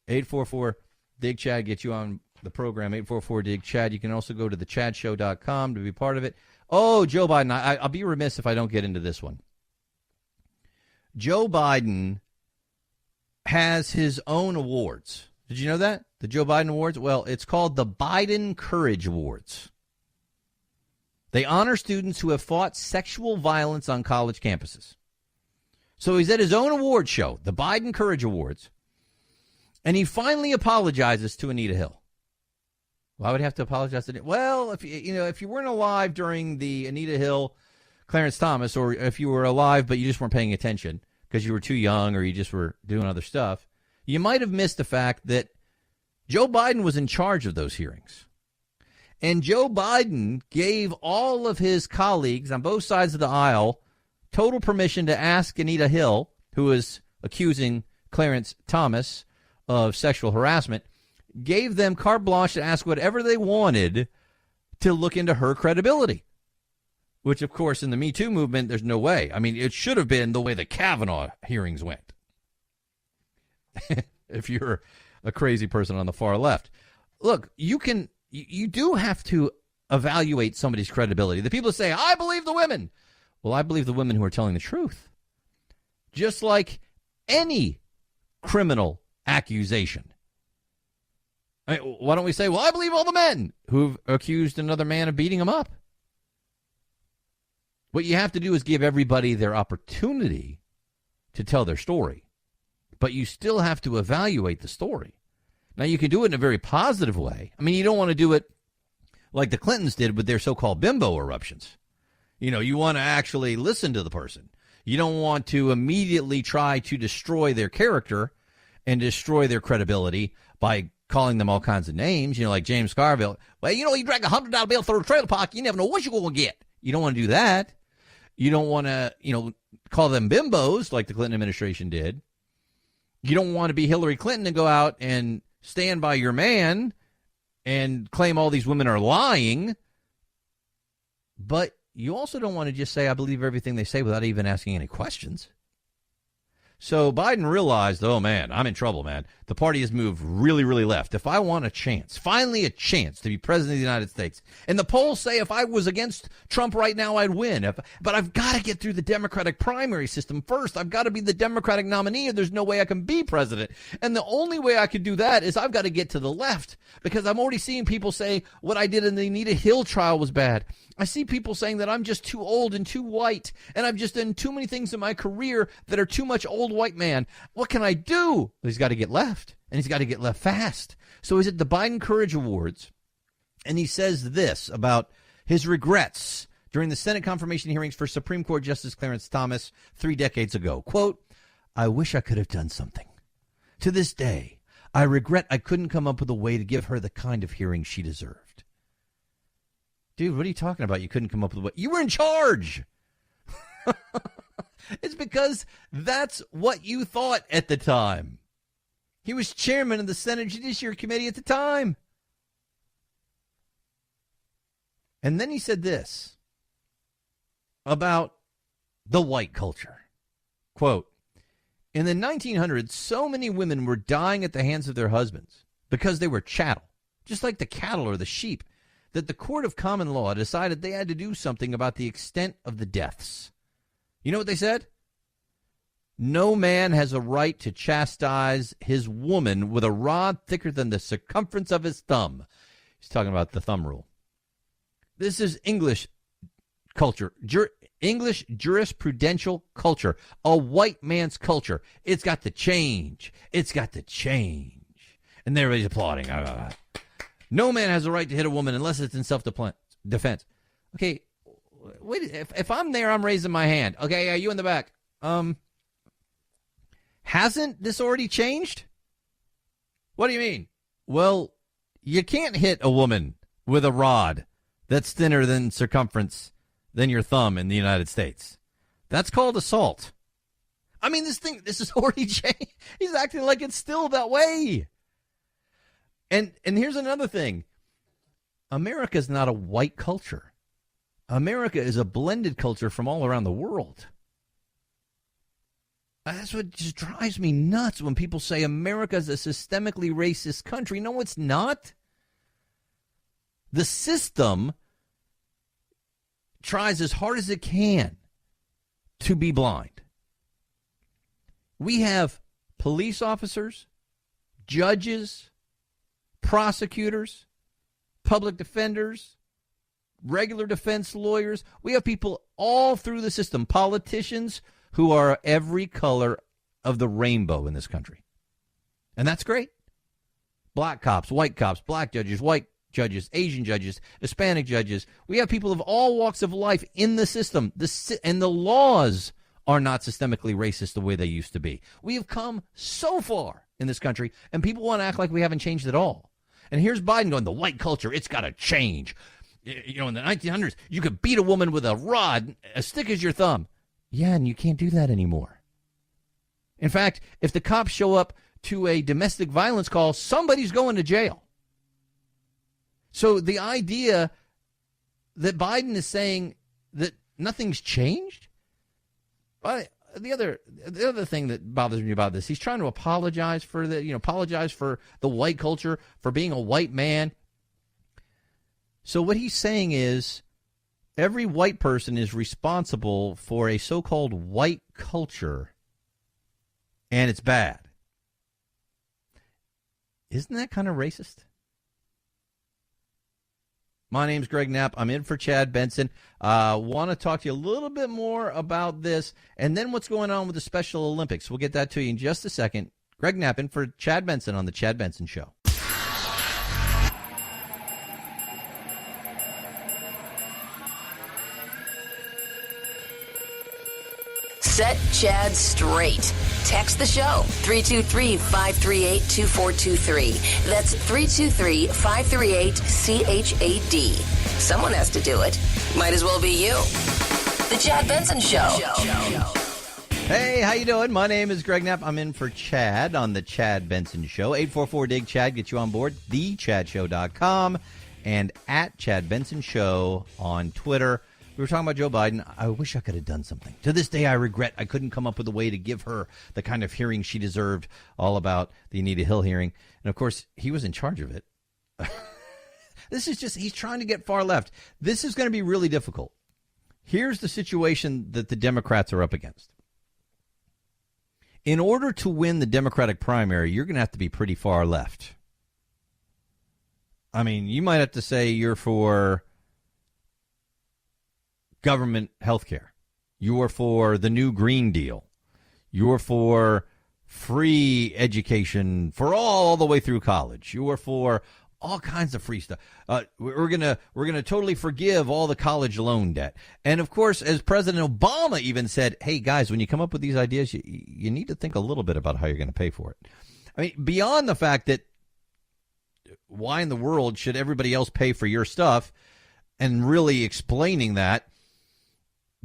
844-DIG-CHAD gets you on the program, 844-DIG-CHAD. You can also go to thechadshow.com to be part of it. Oh, Joe Biden, I'll be remiss if I don't get into this one. Joe Biden has his own awards. Did you know that? The Joe Biden Awards? Well, it's called the Biden Courage Awards. They honor students who have fought sexual violence on college campuses. So he's at his own award show, the Biden Courage Awards, and he finally apologizes to Anita Hill. Why would he have to apologize to? Well, if you weren't alive during the Anita Hill, Clarence Thomas, or if you were alive but you just weren't paying attention because you were too young or you just were doing other stuff, you might have missed the fact that Joe Biden was in charge of those hearings. And Joe Biden gave all of his colleagues on both sides of the aisle total permission to ask Anita Hill, who is accusing Clarence Thomas of sexual harassment, gave them carte blanche to ask whatever they wanted to look into her credibility. Which, of course, in the Me Too movement, there's no way. I mean, it should have been the way the Kavanaugh hearings went. If you're a crazy person on the far left. Look, you do have to evaluate somebody's credibility. The people say, I believe the women. Well, I believe the women who are telling the truth. Just like any criminal accusation. I mean, why don't we say, well, I believe all the men who've accused another man of beating him up. What you have to do is give everybody their opportunity to tell their story. But you still have to evaluate the story. Now, you can do it in a very positive way. I mean, you don't want to do it like the Clintons did with their so-called bimbo eruptions. You know, you want to actually listen to the person. You don't want to immediately try to destroy their character and destroy their credibility by calling them all kinds of names, like James Carville. Well, you drag $100 bill through a trailer park, you never know what you're going to get. You don't want to do that. You don't want to, call them bimbos like the Clinton administration did. You don't want to be Hillary Clinton and go out and stand by your man and claim all these women are lying. But you also don't want to just say, I believe everything they say without even asking any questions. So Biden realized, oh, man, I'm in trouble, man. The party has moved really, really left. If I want a chance, finally a chance to be president of the United States, and the polls say if I was against Trump right now, I'd win. But I've got to get through the Democratic primary system first. I've got to be the Democratic nominee, or there's no way I can be president. And the only way I could do that is I've got to get to the left, because I'm already seeing people say what I did in the Anita Hill trial was bad. I see people saying that I'm just too old and too white, and I've just done too many things in my career that are too much old white man. What can I do? Well, he's got to get left, and he's got to get left fast. So he's at the Biden Courage Awards, and he says this about his regrets during the Senate confirmation hearings for Supreme Court Justice Clarence Thomas 3 decades ago. Quote, I wish I could have done something. To this day, I regret I couldn't come up with a way to give her the kind of hearing she deserved. Dude, what are you talking about? You couldn't come up with what? You were in charge. It's because that's what you thought at the time. He was chairman of the Senate Judiciary Committee at the time. And then he said this about the white culture. Quote, in the 1900s, so many women were dying at the hands of their husbands because they were chattel, just like the cattle or the sheep, that the court of common law decided they had to do something about the extent of the deaths. You know what they said? No man has a right to chastise his woman with a rod thicker than the circumference of his thumb. He's talking about the thumb rule. This is English culture, English jurisprudential culture, a white man's culture. It's got to change. It's got to change. And everybody's applauding. No man has a right to hit a woman unless it's in self-defense. Okay, wait. If I'm there, I'm raising my hand. Okay, you in the back. Hasn't this already changed? What do you mean? Well, you can't hit a woman with a rod that's thinner than circumference than your thumb in the United States. That's called assault. I mean, this is already changed. He's acting like it's still that way. And here's another thing. America is not a white culture. America is a blended culture from all around the world. That's what just drives me nuts when people say America is a systemically racist country. No, it's not. The system tries as hard as it can to be blind. We have police officers, judges, prosecutors, public defenders, regular defense lawyers. We have people all through the system, politicians who are every color of the rainbow in this country. And that's great. Black cops, white cops, black judges, white judges, Asian judges, Hispanic judges. We have people of all walks of life in the system. And the laws are not systemically racist the way they used to be. We have come so far in this country, and people want to act like we haven't changed at all. And here's Biden going, the white culture, it's got to change. You know, in the 1900s, you could beat a woman with a rod as thick as your thumb. Yeah, and you can't do that anymore. In fact, if the cops show up to a domestic violence call, somebody's going to jail. So the idea that Biden is saying that nothing's changed, the other thing that bothers me about this, he's trying to apologize for the white culture, for being a white man. So what he's saying is every white person is responsible for a so-called white culture, and it's bad. Isn't that kind of racist? My name's Greg Knapp. I'm in for Chad Benson. Want to talk to you a little bit more about this and then what's going on with the Special Olympics. We'll get that to you in just a second. Greg Knapp in for Chad Benson on The Chad Benson Show. Set Chad straight. Text the show, 323-538-2423. That's 323-538-CHAD. Someone has to do it. Might as well be you. The Chad Benson Show. Hey, how you doing? My name is Greg Knapp. I'm in for Chad on The Chad Benson Show. 844-DIG-CHAD. Get you on board. TheChadShow.com and at Chad Benson Show on Twitter. We were talking about Joe Biden. I wish I could have done something. To this day, I regret I couldn't come up with a way to give her the kind of hearing she deserved, all about the Anita Hill hearing. And, of course, he was in charge of it. This is just, he's trying to get far left. This is going to be really difficult. Here's the situation that the Democrats are up against. In order to win the Democratic primary, you're going to have to be pretty far left. I mean, you might have to say you're for government health care. You're for the new Green Deal. You're for free education for all the way through college. You're for all kinds of free stuff. We're gonna totally forgive all the college loan debt. And of course, as President Obama even said, hey guys, when you come up with these ideas, you need to think a little bit about how you're going to pay for it. I mean, beyond the fact that why in the world should everybody else pay for your stuff, and really explaining that,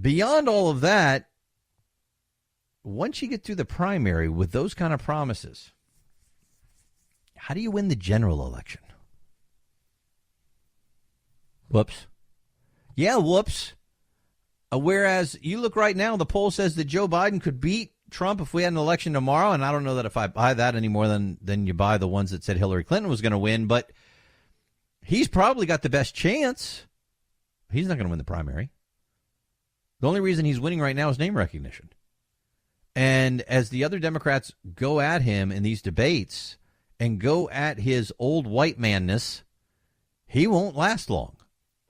beyond all of that, once you get through the primary with those kind of promises, how do you win the general election? Whoops. Yeah, whoops. Whereas you look right now, the poll says that Joe Biden could beat Trump if we had an election tomorrow, and I don't know that if I buy that any more than you buy the ones that said Hillary Clinton was going to win, but he's probably got the best chance. He's not going to win the primary. The only reason he's winning right now is name recognition. And as the other Democrats go at him in these debates and go at his old white manness, he won't last long.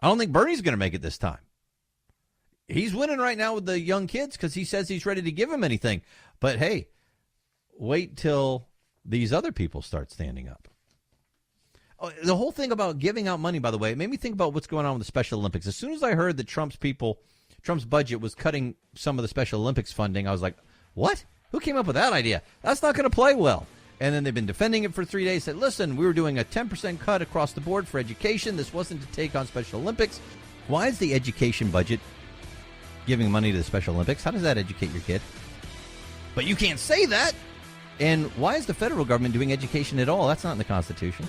I don't think Bernie's going to make it this time. He's winning right now with the young kids because he says he's ready to give them anything. But, hey, wait till these other people start standing up. Oh, the whole thing about giving out money, by the way, it made me think about what's going on with the Special Olympics. As soon as I heard that Trump's budget was cutting some of the Special Olympics funding, I was like, what? Who came up with that idea? That's not going to play well. And then they've been defending it for 3 days, said, listen, we were doing a 10% cut across the board for education. This wasn't to take on Special Olympics. Why is the education budget giving money to the Special Olympics? How does that educate your kid? But you can't say that. And why is the federal government doing education at all? That's not in the Constitution.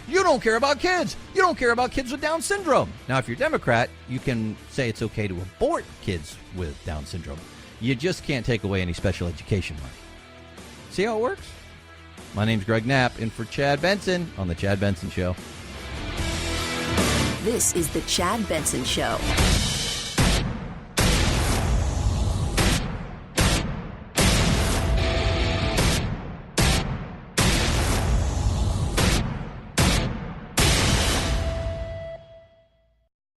You don't care about kids. You don't care about kids with Down syndrome. Now, if you're Democrat, you can say it's okay to abort kids with Down syndrome. You just can't take away any special education money. See how it works? My name's Greg Knapp, and for Chad Benson on The Chad Benson Show. This is The Chad Benson Show.